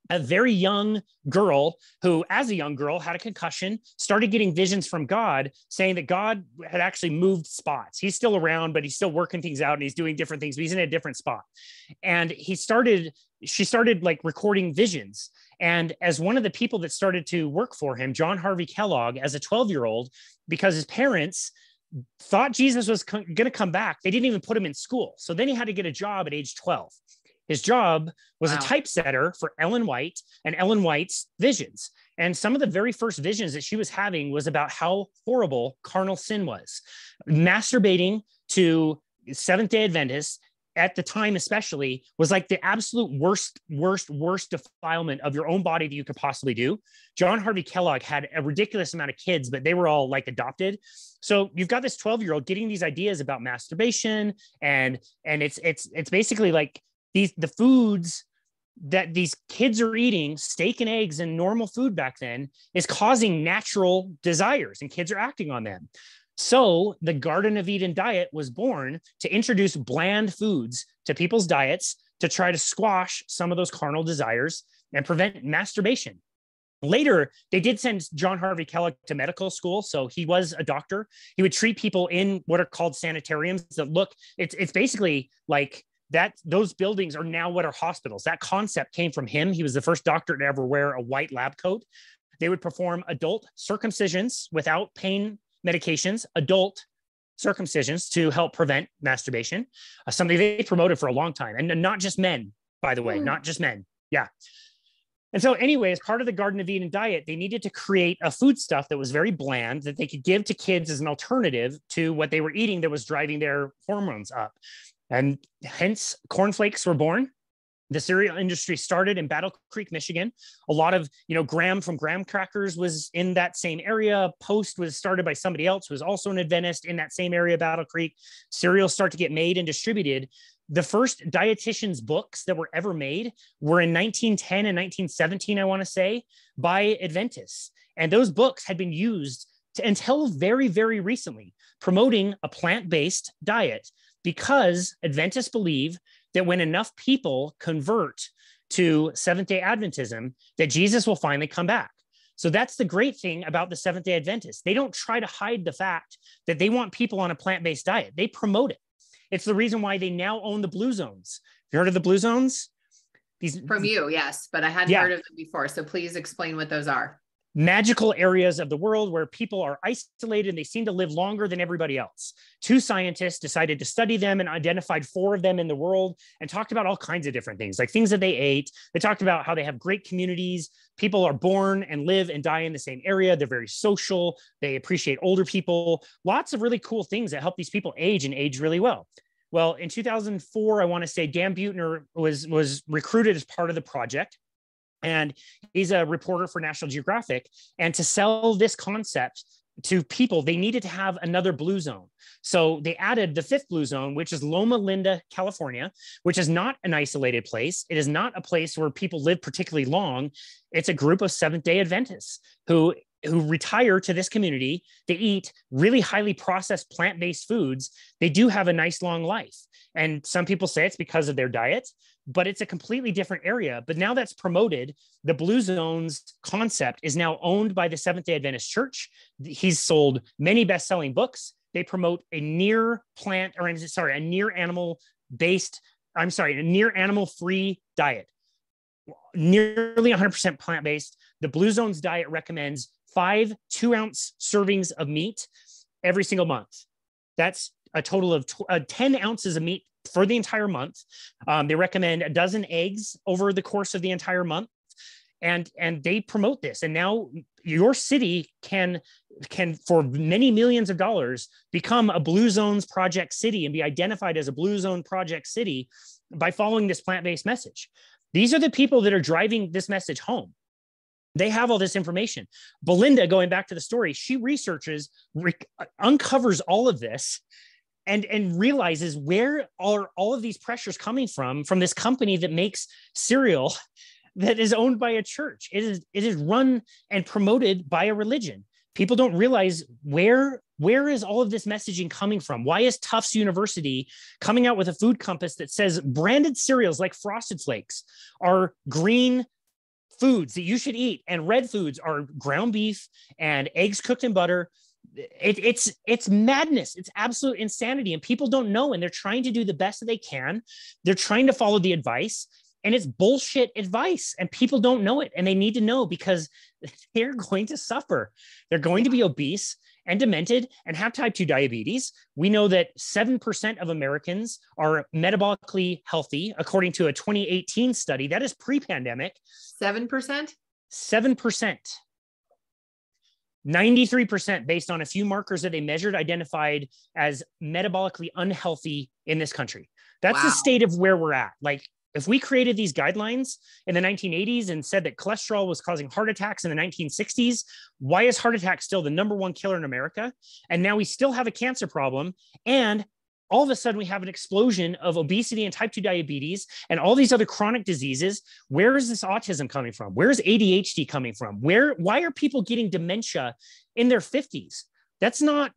a very young girl who, as a young girl, had a concussion, started getting visions from God saying that God had actually moved spots. He's still around, but he's still working things out and he's doing different things, but he's in a different spot. And she started like recording visions. And as one of the people that started to work for him, John Harvey Kellogg, as a 12-year-old, because his parents thought Jesus was going to come back, they didn't even put him in school. So then he had to get a job at age 12. His job was a typesetter for Ellen White and Ellen White's visions. And some of the very first visions that she was having was about how horrible carnal sin was. Masturbating to Seventh-day Adventists at the time, especially, was like the absolute worst defilement of your own body that you could possibly do. John Harvey Kellogg had a ridiculous amount of kids, but they were all like adopted. So you've got this 12-year-old getting these ideas about masturbation, and it's basically like the foods that these kids are eating, steak and eggs and normal food back then, is causing natural desires, and kids are acting on them. So the Garden of Eden diet was born to introduce bland foods to people's diets to try to squash some of those carnal desires and prevent masturbation. Later, they did send John Harvey Kellogg to medical school. So he was a doctor. He would treat people in what are called sanitariums that look, it's basically like that. Those buildings are now what are hospitals. That concept came from him. He was the first doctor to ever wear a white lab coat. They would perform adult circumcisions without pain medications, adult circumcisions to help prevent masturbation, something they promoted for a long time. And not just men, by the way, not just men. Yeah. And so anyway, as part of the Garden of Eden diet, they needed to create a foodstuff that was very bland that they could give to kids as an alternative to what they were eating that was driving their hormones up. And hence cornflakes were born. The cereal industry started in Battle Creek, Michigan. A lot of, Graham from Graham Crackers was in that same area. Post was started by somebody else who was also an Adventist in that same area, Battle Creek. Cereals start to get made and distributed. The first dietitians' books that were ever made were in 1910 and 1917, I want to say, by Adventists. And those books had been used until very, very recently, promoting a plant-based diet, because Adventists believe that when enough people convert to Seventh-day Adventism, that Jesus will finally come back. So that's the great thing about the Seventh-day Adventists. They don't try to hide the fact that they want people on a plant-based diet. They promote it. It's the reason why they now own the Blue Zones. Have you heard of the Blue Zones? From you, yes, but I hadn't heard of them before. So please explain what those are. Magical areas of the world where people are isolated and they seem to live longer than everybody else. 2 scientists decided to study them and identified 4 of them in the world and talked about all kinds of different things, like things that they ate. They talked about how they have great communities. People are born and live and die in the same area. They're very social. They appreciate older people. Lots of really cool things that help these people age and age really well. Well, in 2004, I want to say Dan Buettner was recruited as part of the project. And he's a reporter for National Geographic. And to sell this concept to people, they needed to have another blue zone. So they added the fifth blue zone, which is Loma Linda, California, which is not an isolated place. It is not a place where people live particularly long. It's a group of Seventh-day Adventists who retire to this community. They eat really highly processed plant-based foods. They do have a nice long life. And some people say it's because of their diet, but it's a completely different area. But now that's promoted. The Blue Zones concept is now owned by the Seventh-day Adventist Church. He's sold many best-selling books. They promote a near animal-free diet, nearly 100% plant-based. The Blue Zones diet recommends 5 2-ounce servings of meat every single month. That's a total of 10 ounces of meat for the entire month. They recommend a dozen eggs over the course of the entire month. And they promote this. And now your city can, for many millions of dollars, become a Blue Zones project city and be identified as a Blue Zone project city by following this plant-based message. These are the people that are driving this message home. They have all this information. Belinda, going back to the story, she researches, uncovers all of this and realizes where are all of these pressures coming from this company that makes cereal that is owned by a church. It is run and promoted by a religion. People don't realize where is all of this messaging coming from? Why is Tufts University coming out with a food compass that says branded cereals like Frosted Flakes are green foods that you should eat, and red foods are ground beef and eggs cooked in butter? It's madness. It's absolute insanity. And people don't know. And they're trying to do the best that they can. They're trying to follow the advice, and it's bullshit advice, and people don't know it. And they need to know, because they're going to suffer. They're going to be obese and demented and have type 2 diabetes. We know that 7% of Americans are metabolically healthy, according to a 2018 study. That is pre-pandemic. 7%? 7%. 93% based on a few markers that they measured, identified as metabolically unhealthy in this country. That's the state of where we're at. Like, if we created these guidelines in the 1980s and said that cholesterol was causing heart attacks in the 1960s, why is heart attack still the #1 killer in America? And now we still have a cancer problem. And all of a sudden we have an explosion of obesity and type 2 diabetes and all these other chronic diseases. Where is this autism coming from? Where is ADHD coming from? Why are people getting dementia in their 50s? That's not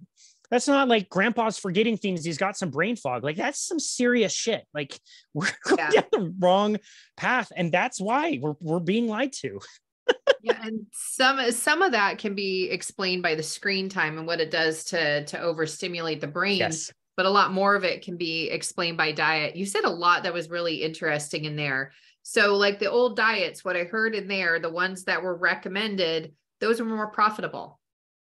like grandpa's forgetting things. He's got some brain fog. Like, that's some serious shit. Like, we're going down the wrong path. And that's why we're being lied to. Yeah. And some of that can be explained by the screen time and what it does to overstimulate the brain. Yes. But a lot more of it can be explained by diet. You said a lot that was really interesting in there. So like the old diets, what I heard in there, the ones that were recommended, those were more profitable.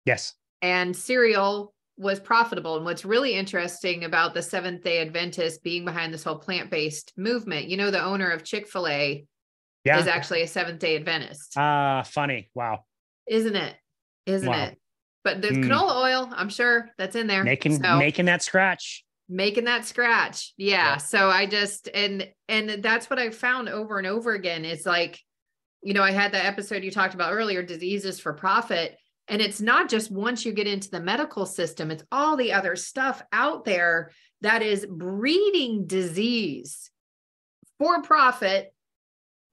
Yes. And cereal was profitable. And what's really interesting about the Seventh-day Adventists being behind this whole plant-based movement, the owner of Chick-fil-A is actually a Seventh-day Adventist. Funny. Wow. Isn't it? It? But the canola oil, I'm sure that's in there. Making that scratch. Making that scratch. Yeah. So I just, and that's what I've found over and over again. Is like, I had that episode you talked about earlier, diseases for profit. And it's not just once you get into the medical system, it's all the other stuff out there that is breeding disease for profit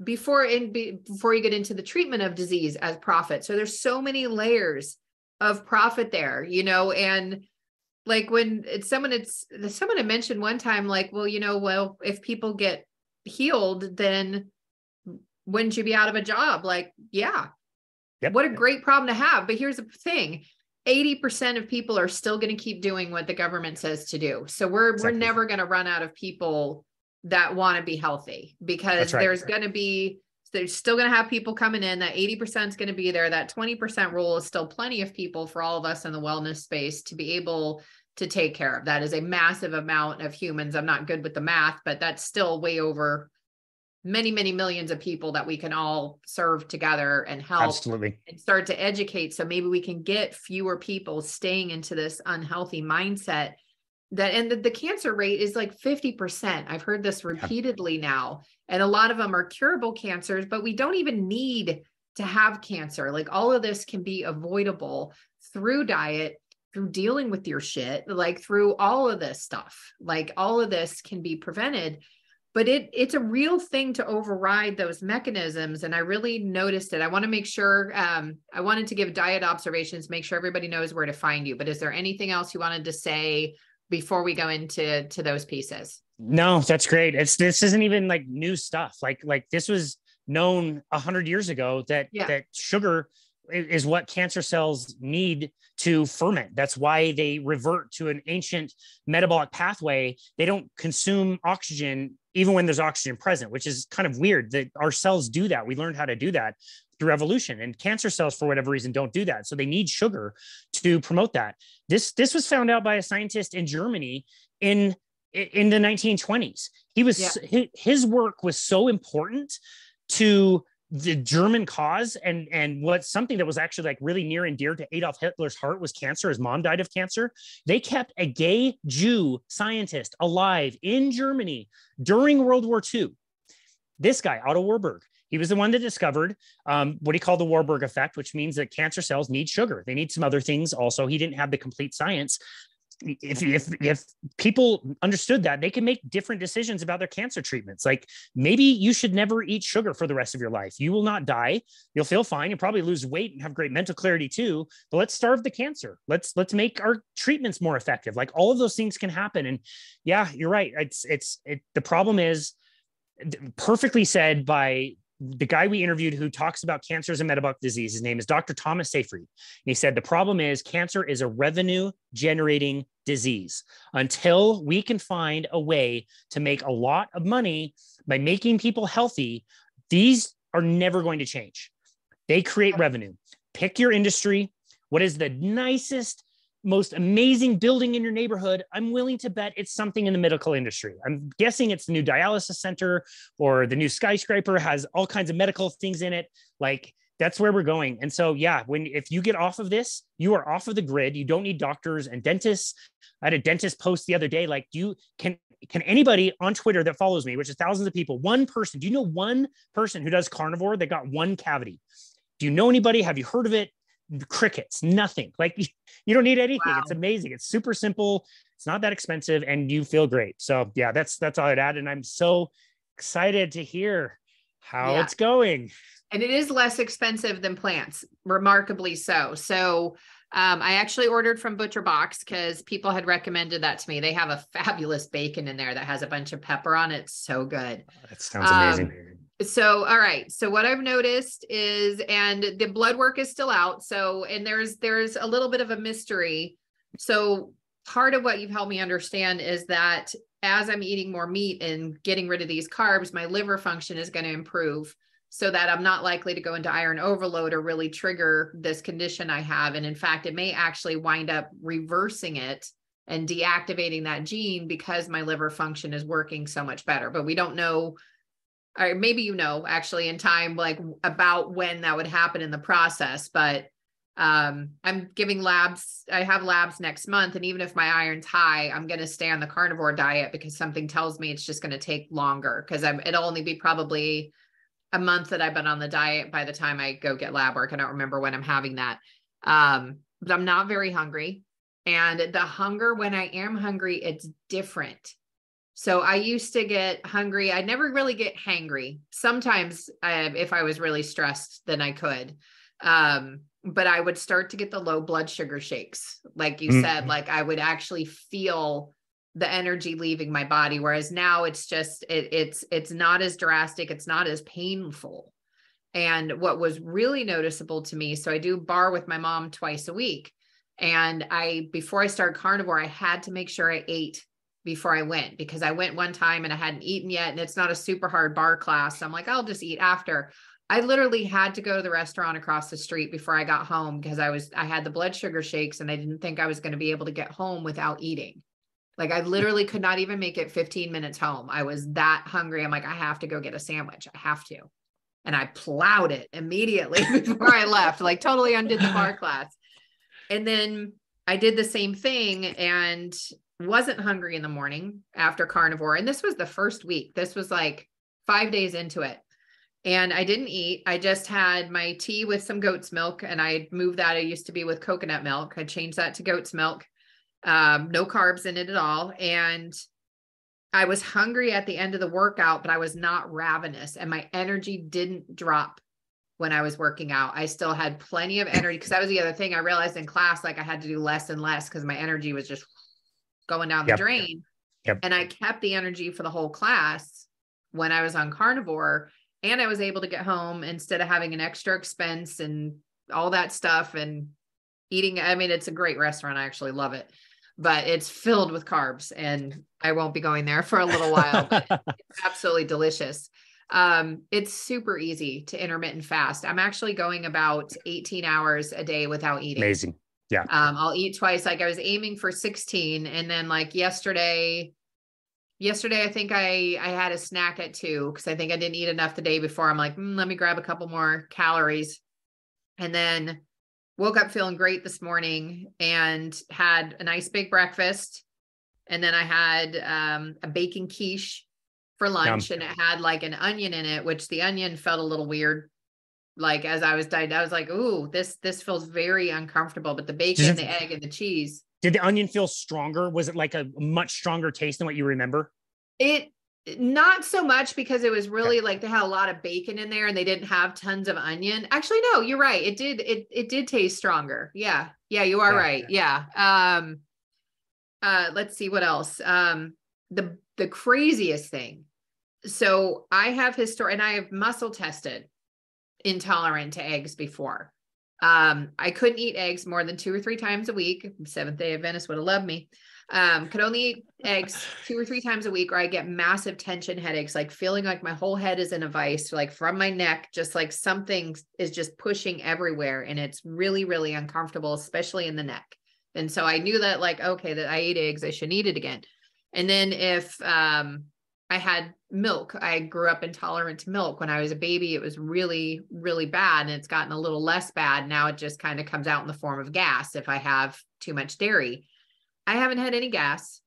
before you get into the treatment of disease as profit. So there's so many layers of profit there, and like when someone had mentioned one time, like, well, if people get healed, then wouldn't you be out of a job? Like, yeah. Yep. What a great problem to have. But here's the thing. 80% of people are still going to keep doing what the government says to do. So we're never going to run out of people that want to be healthy, because there's still going to have people coming in. That 80% is going to be there. That 20% rule is still plenty of people for all of us in the wellness space to be able to take care of. That is a massive amount of humans. I'm not good with the math, but that's still way over many, many millions of people that we can all serve together and help. Absolutely. And start to educate. So maybe we can get fewer people staying into this unhealthy mindset. And the cancer rate is like 50%. I've heard this repeatedly now. And a lot of them are curable cancers, but we don't even need to have cancer. Like all of this can be avoidable through diet, through dealing with your shit, like through all of this stuff. Like all of this can be prevented, but it's a real thing to override those mechanisms. And I really noticed it. I want to make sure, I wanted to give diet observations, make sure everybody knows where to find you. But is there anything else you wanted to say before we go into those pieces? No, that's great. This isn't even like new stuff. Like this was known 100 years ago that sugar is what cancer cells need to ferment. That's why they revert to an ancient metabolic pathway. They don't consume oxygen even when there's oxygen present, which is kind of weird that our cells do that. We learned how to do that through evolution, and cancer cells, for whatever reason, don't do that. So they need sugar to promote that. This was found out by a scientist in Germany in the 1920s. His work was so important to the German cause, and what's something that was actually like really near and dear to Adolf Hitler's heart was cancer. His mom died of cancer. They kept a gay Jew scientist alive in Germany during World War II. This guy, Otto Warburg, he was the one that discovered what he called the Warburg effect, which means that cancer cells need sugar. They need some other things also. He didn't have the complete science. If people understood that, they can make different decisions about their cancer treatments. Like maybe you should never eat sugar for the rest of your life. You will not die. You'll feel fine. You'll probably lose weight and have great mental clarity too. But let's starve the cancer. Let's make our treatments more effective. Like all of those things can happen. And yeah, you're right. The problem is perfectly said by the guy we interviewed who talks about cancers and metabolic disease. His name is Dr. Thomas Seyfried. And he said, the problem is cancer is a revenue generating disease. Until we can find a way to make a lot of money by making people healthy, these are never going to change. They create revenue. Pick your industry. What is the nicest, most amazing building in your neighborhood? I'm willing to bet it's something in the medical industry. I'm guessing it's the new dialysis center, or the new skyscraper has all kinds of medical things in it. Like that's where we're going. And so, yeah, if you get off of this, you are off of the grid. You don't need doctors and dentists. I had a dentist post the other day, like can anybody on Twitter that follows me, which is thousands of people, one person, do you know one person who does carnivore that got one cavity? Do you know anybody? Have you heard of it? Crickets, nothing. Like you don't need anything. Wow. It's amazing. It's super simple. It's not that expensive, and you feel great. So yeah, that's all I'd add. And I'm so excited to hear how it's going. And it is less expensive than plants, remarkably so. So I actually ordered from Butcher Box because people had recommended that to me. They have a fabulous bacon in there that has a bunch of pepper on it. It's so good. That sounds amazing. So, all right. So what I've noticed is, and the blood work is still out. So, and there's a little bit of a mystery. So part of what you've helped me understand is that as I'm eating more meat and getting rid of these carbs, my liver function is going to improve so that I'm not likely to go into iron overload or really trigger this condition I have. And in fact, it may actually wind up reversing it and deactivating that gene because my liver function is working so much better. But we don't know, or maybe actually in time, like about when that would happen in the process. But I'm giving labs. I have labs next month. And even if my iron's high, I'm going to stay on the carnivore diet because something tells me it's just going to take longer, because it'll only be probably a month that I've been on the diet by the time I go get lab work. I don't remember when I'm having that. But I'm not very hungry. And the hunger, when I am hungry, it's different. So I used to get hungry. I never really get hangry. Sometimes if I was really stressed, then I could. But I would start to get the low blood sugar shakes. Like you said, like I would actually feel the energy leaving my body. Whereas now it's just, it's not as drastic. It's not as painful. And what was really noticeable to me, so I do bar with my mom twice a week. And before I started carnivore, I had to make sure I ate before I went, because I went one time and I hadn't eaten yet, and it's not a super hard bar class. So I'm like, I'll just eat after. I literally had to go to the restaurant across the street before I got home because I had the blood sugar shakes and I didn't think I was going to be able to get home without eating. Like I literally could not even make it 15 minutes home. I was that hungry. I'm like, I have to go get a sandwich. I have to. And I plowed it immediately before I left, like totally undid the bar class. And then I did the same thing and wasn't hungry in the morning after carnivore. And this was the first week. This was like 5 days into it. and I didn't eat. I just had my tea with some goat's milk, and I moved that. It used to be with coconut milk. I changed that to goat's milk. No carbs in it at all. And I was hungry at the end of the workout, but I was not ravenous, and my energy didn't drop when I was working out. I still had plenty of energy, because that was the other thing I realized in class. Like, I had to do less and less because my energy was just going down the drain. And I kept the energy for the whole class when I was on carnivore, and I was able to get home instead of having an extra expense and all that stuff and eating. I mean, it's a great restaurant. I actually love it, but it's filled with carbs, and I won't be going there for a little while, but it's absolutely delicious. It's super easy to intermittent fast. I'm actually going about 18 hours a day without eating. Amazing. Yeah. I'll eat twice. Like, I was aiming for 16. And then like yesterday, I think I had a snack at 2, because I think I didn't eat enough the day before. I'm like, let me grab a couple more calories. And then woke up feeling great this morning and had a nice big breakfast. And then I had a bacon quiche for lunch. Yum. And it had like an onion in it, which the onion felt a little weird. Like, as I was dying, I was like, ooh, this feels very uncomfortable. But the bacon, the egg, and the cheese. Did the onion feel stronger? Was it like a much stronger taste than what you remember? It not so much, because it was really like they had a lot of bacon in there and they didn't have tons of onion. Actually, no, you're right. It did taste stronger. Yeah. Yeah, you are right. Yeah. Let's see what else. The craziest thing. So I have and I have muscle tested intolerant to eggs before. I couldn't eat eggs more than 2 or 3 times a week. Seventh-day Adventist would have loved me. Could only eat eggs 2 or 3 times a week, or I get massive tension headaches, like feeling like my whole head is in a vice, like from my neck, just like something is just pushing everywhere. And it's really, really uncomfortable, especially in the neck. And so I knew that, like, okay, that I ate eggs, I shouldn't eat it again. And then if, I had milk, I grew up intolerant to milk. When I was a baby, it was really, really bad. And it's gotten a little less bad. Now it just kind of comes out in the form of gas if I have too much dairy. I haven't had any gas.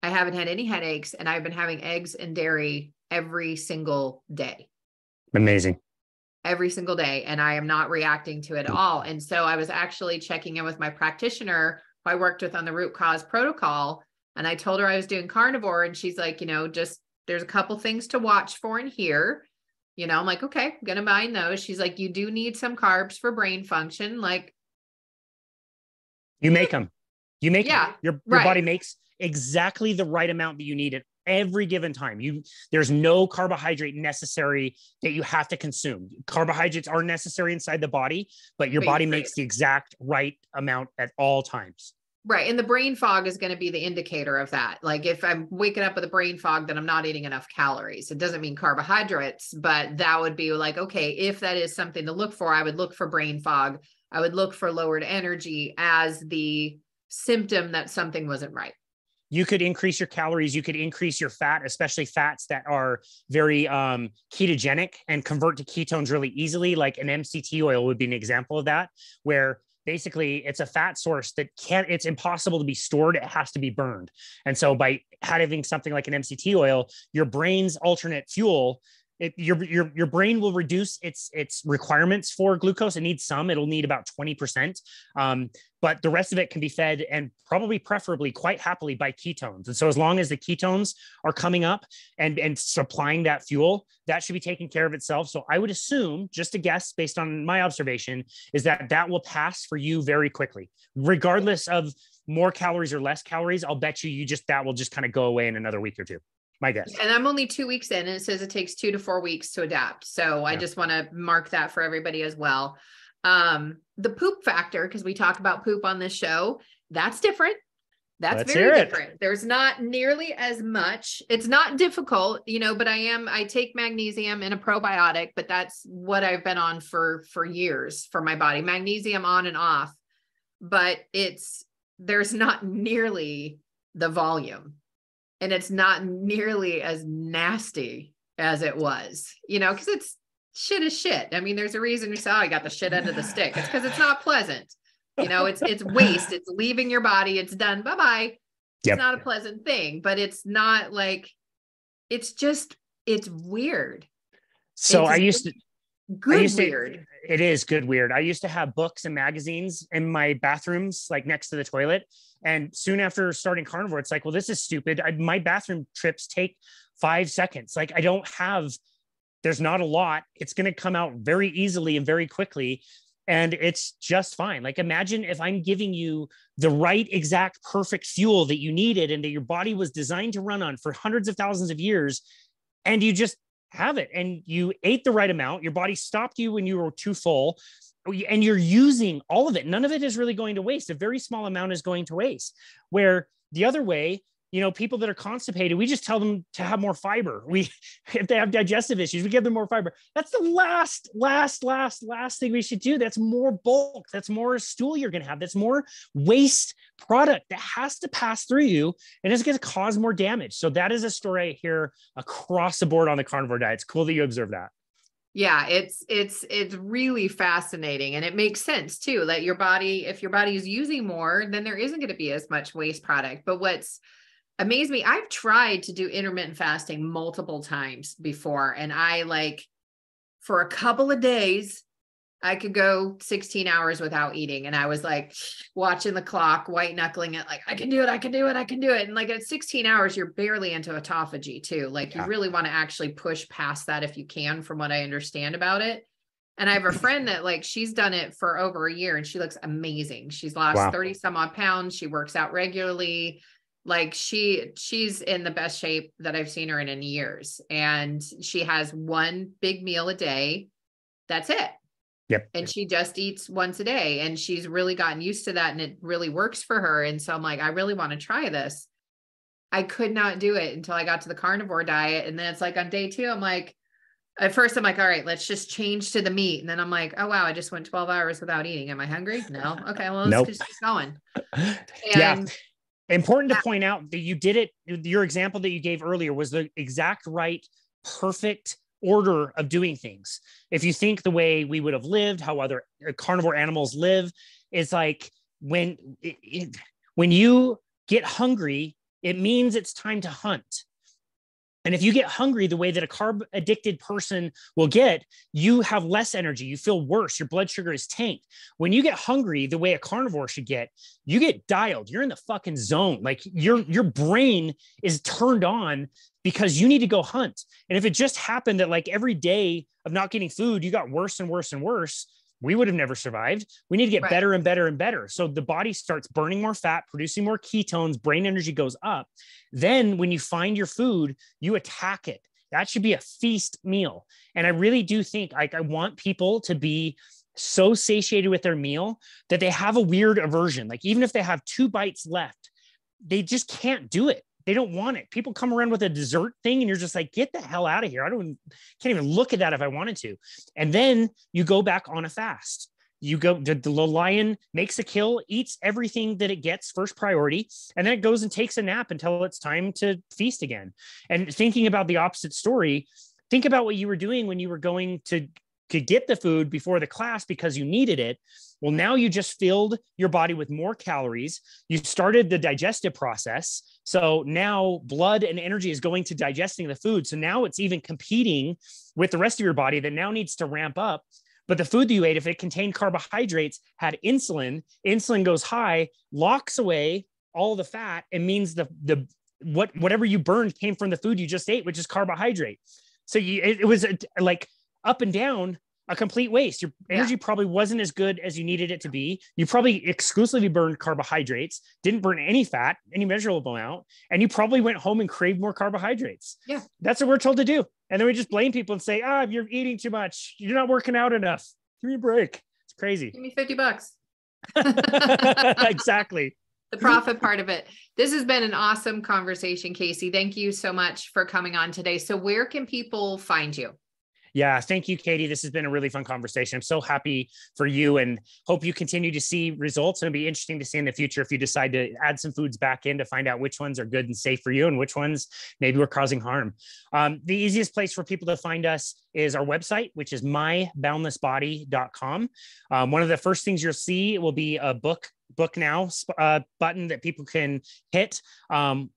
I haven't had any headaches, and I've been having eggs and dairy every single day. Amazing. Every single day. And I am not reacting to it at all. And so I was actually checking in with my practitioner who I worked with on the root cause protocol. And I told her I was doing carnivore, and she's like, just, there's a couple things to watch for in here. I'm like, okay, I'm going to mind those. She's like, you do need some carbs for brain function. Like, you make them. Your right. body makes exactly the right amount that you need at every given time. There's no carbohydrate necessary that you have to consume. Carbohydrates are necessary inside the body, but your body makes the exact right amount at all times. Right. And the brain fog is going to be the indicator of that. Like, if I'm waking up with a brain fog, then I'm not eating enough calories. It doesn't mean carbohydrates, but that would be like, okay, if that is something to look for, I would look for brain fog. I would look for lowered energy as the symptom that something wasn't right. You could increase your calories. You could increase your fat, especially fats that are very ketogenic and convert to ketones really easily. Like an MCT oil would be an example of that, where basically it's a fat source that it's impossible to be stored. It has to be burned. And so by having something like an MCT oil, your brain's alternate fuel, your brain will reduce its requirements for glucose. It needs some. It'll need about 20%. But the rest of it can be fed, and probably preferably quite happily, by ketones. And so as long as the ketones are coming up and supplying that fuel, that should be taking care of itself. So I would assume, just a guess based on my observation, is that will pass for you very quickly, regardless of more calories or less calories. I'll bet you that will just kind of go away in another week or two. My guess. And I'm only 2 weeks in, and it says it takes 2 to 4 weeks to adapt. So I just want to mark that for everybody as well. The poop factor, because we talk about poop on this show, that's different. That's very different. There's not nearly as much. It's not difficult, but I take magnesium in a probiotic, but that's what I've been on for years for my body. Magnesium on and off, but there's not nearly the volume. And it's not nearly as nasty as it was, because it's shit is shit. I mean, there's a reason you say, oh, I got the shit end of the stick. It's because it's not pleasant. It's waste. It's leaving your body. It's done. Bye-bye. It's not a pleasant thing, but it's not like, it's weird. So It's I used to, good weird. it is good weird. I used to have books and magazines in my bathrooms, like next to the toilet. And soon after starting carnivore, it's like, well, this is stupid. My bathroom trips take 5 seconds. Like there's not a lot. It's going to come out very easily and very quickly. And it's just fine. Like, imagine if I'm giving you the right exact perfect fuel that you needed and that your body was designed to run on for hundreds of thousands of years, and you just have it and you ate the right amount. Your body stopped you when you were too full, and you're using all of it. None of it is really going to waste. A very small amount is going to waste. Where the other way, people that are constipated, we just tell them to have more fiber. If they have digestive issues, we give them more fiber. That's the last thing we should do. That's more bulk. That's more stool you're going to have. That's more waste product that has to pass through you, and it's going to cause more damage. So that is a story I hear across the board on the carnivore diet. It's cool that you observe that. Yeah, it's really fascinating, and it makes sense too. That if your body is using more, then there isn't going to be as much waste product. But what's amazed me, I've tried to do intermittent fasting multiple times before, and for a couple of days, I could go 16 hours without eating. And I was like watching the clock, white knuckling it, like, I can do it. And like at 16 hours, you're barely into autophagy too. Like you really want to actually push past that if you can, from what I understand about it. And I have a friend that she's done it for over a year and she looks amazing. She's lost 30 some odd pounds. She works out regularly. Like she's in the best shape that I've seen her in years. And she has one big meal a day. That's it. Yep. And she just eats once a day, and she's really gotten used to that, and it really works for her. And so I'm like, I really want to try this. I could not do it until I got to the carnivore diet. And then it's like on day 2, I'm like, at first I'm like, all right, let's just change to the meat. And then I'm like, oh, wow, I just went 12 hours without eating. Am I hungry? No. Okay. Well, let's just keep going. And important to point out that you did it. Your example that you gave earlier was the exact right, perfect order of doing things. If you think the way we would have lived, how other carnivore animals live, is like when you get hungry, it means it's time to hunt. And if you get hungry the way that a carb addicted person will get, you have less energy. You feel worse. Your blood sugar is tanked. When you get hungry the way a carnivore should get, you get dialed. You're in the fucking zone. Like your brain is turned on because you need to go hunt. And if it just happened that like every day of not getting food, you got worse and worse and worse, we would have never survived. We need to get better and better and better. So the body starts burning more fat, producing more ketones, brain energy goes up. Then when you find your food, you attack it. That should be a feast meal. And I really do think I want people to be so satiated with their meal that they have a weird aversion. Like even if they have 2 bites left, they just can't do it. They don't want it. People come around with a dessert thing and you're just like, get the hell out of here. Can't even look at that if I wanted to. And then you go back on a fast. You go, the lion makes a kill, eats everything that it gets first priority, and then it goes and takes a nap until it's time to feast again. And thinking about the opposite story, think about what you were doing when you were going to get the food before the class because you needed it. Well, now you just filled your body with more calories. You started the digestive process. So now blood and energy is going to digesting the food. So now it's even competing with the rest of your body that now needs to ramp up. But the food that you ate, if it contained carbohydrates, had insulin goes high, locks away all the fat, and means whatever you burned came from the food you just ate, which is carbohydrate. So it was like up and down, a complete waste. Your energy probably wasn't as good as you needed it to be. You probably exclusively burned carbohydrates, didn't burn any fat, any measurable amount, and you probably went home and craved more carbohydrates. Yeah. That's what we're told to do. And then we just blame people and say, you're eating too much. You're not working out enough. Give me a break. It's crazy. Give me $50. Exactly. The profit part of it. This has been an awesome conversation, Casey. Thank you so much for coming on today. So where can people find you? Yeah. Thank you, Katie. This has been a really fun conversation. I'm so happy for you and hope you continue to see results. It'll be interesting to see in the future if you decide to add some foods back in to find out which ones are good and safe for you and which ones maybe were causing harm. The easiest place for people to find us is our website, which is myboundlessbody.com. One of the first things you'll see will be a book book now button that people can hit.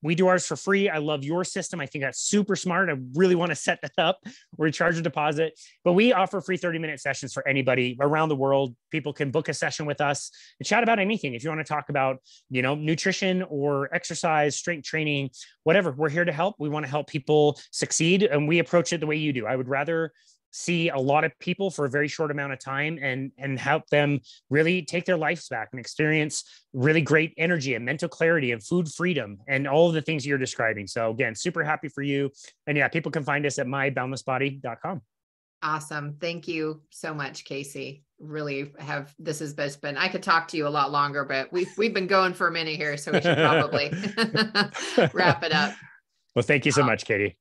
We do ours for free. I love your system. I think that's super smart. I really want to set that up where we charge a deposit, but we offer free 30-minute sessions for anybody around the world. People can book a session with us and chat about anything. If you want to talk about, nutrition or exercise, strength training, whatever, we're here to help. We want to help people succeed. And we approach it the way you do. I would rather see a lot of people for a very short amount of time and help them really take their lives back and experience really great energy and mental clarity and food freedom and all of the things you're describing. So again, super happy for you. And yeah, people can find us at myboundlessbody.com. Awesome. Thank you so much, Casey. Really this has been, I could talk to you a lot longer, but we've been going for a minute here, so we should probably wrap it up. Well, thank you so much, Katie.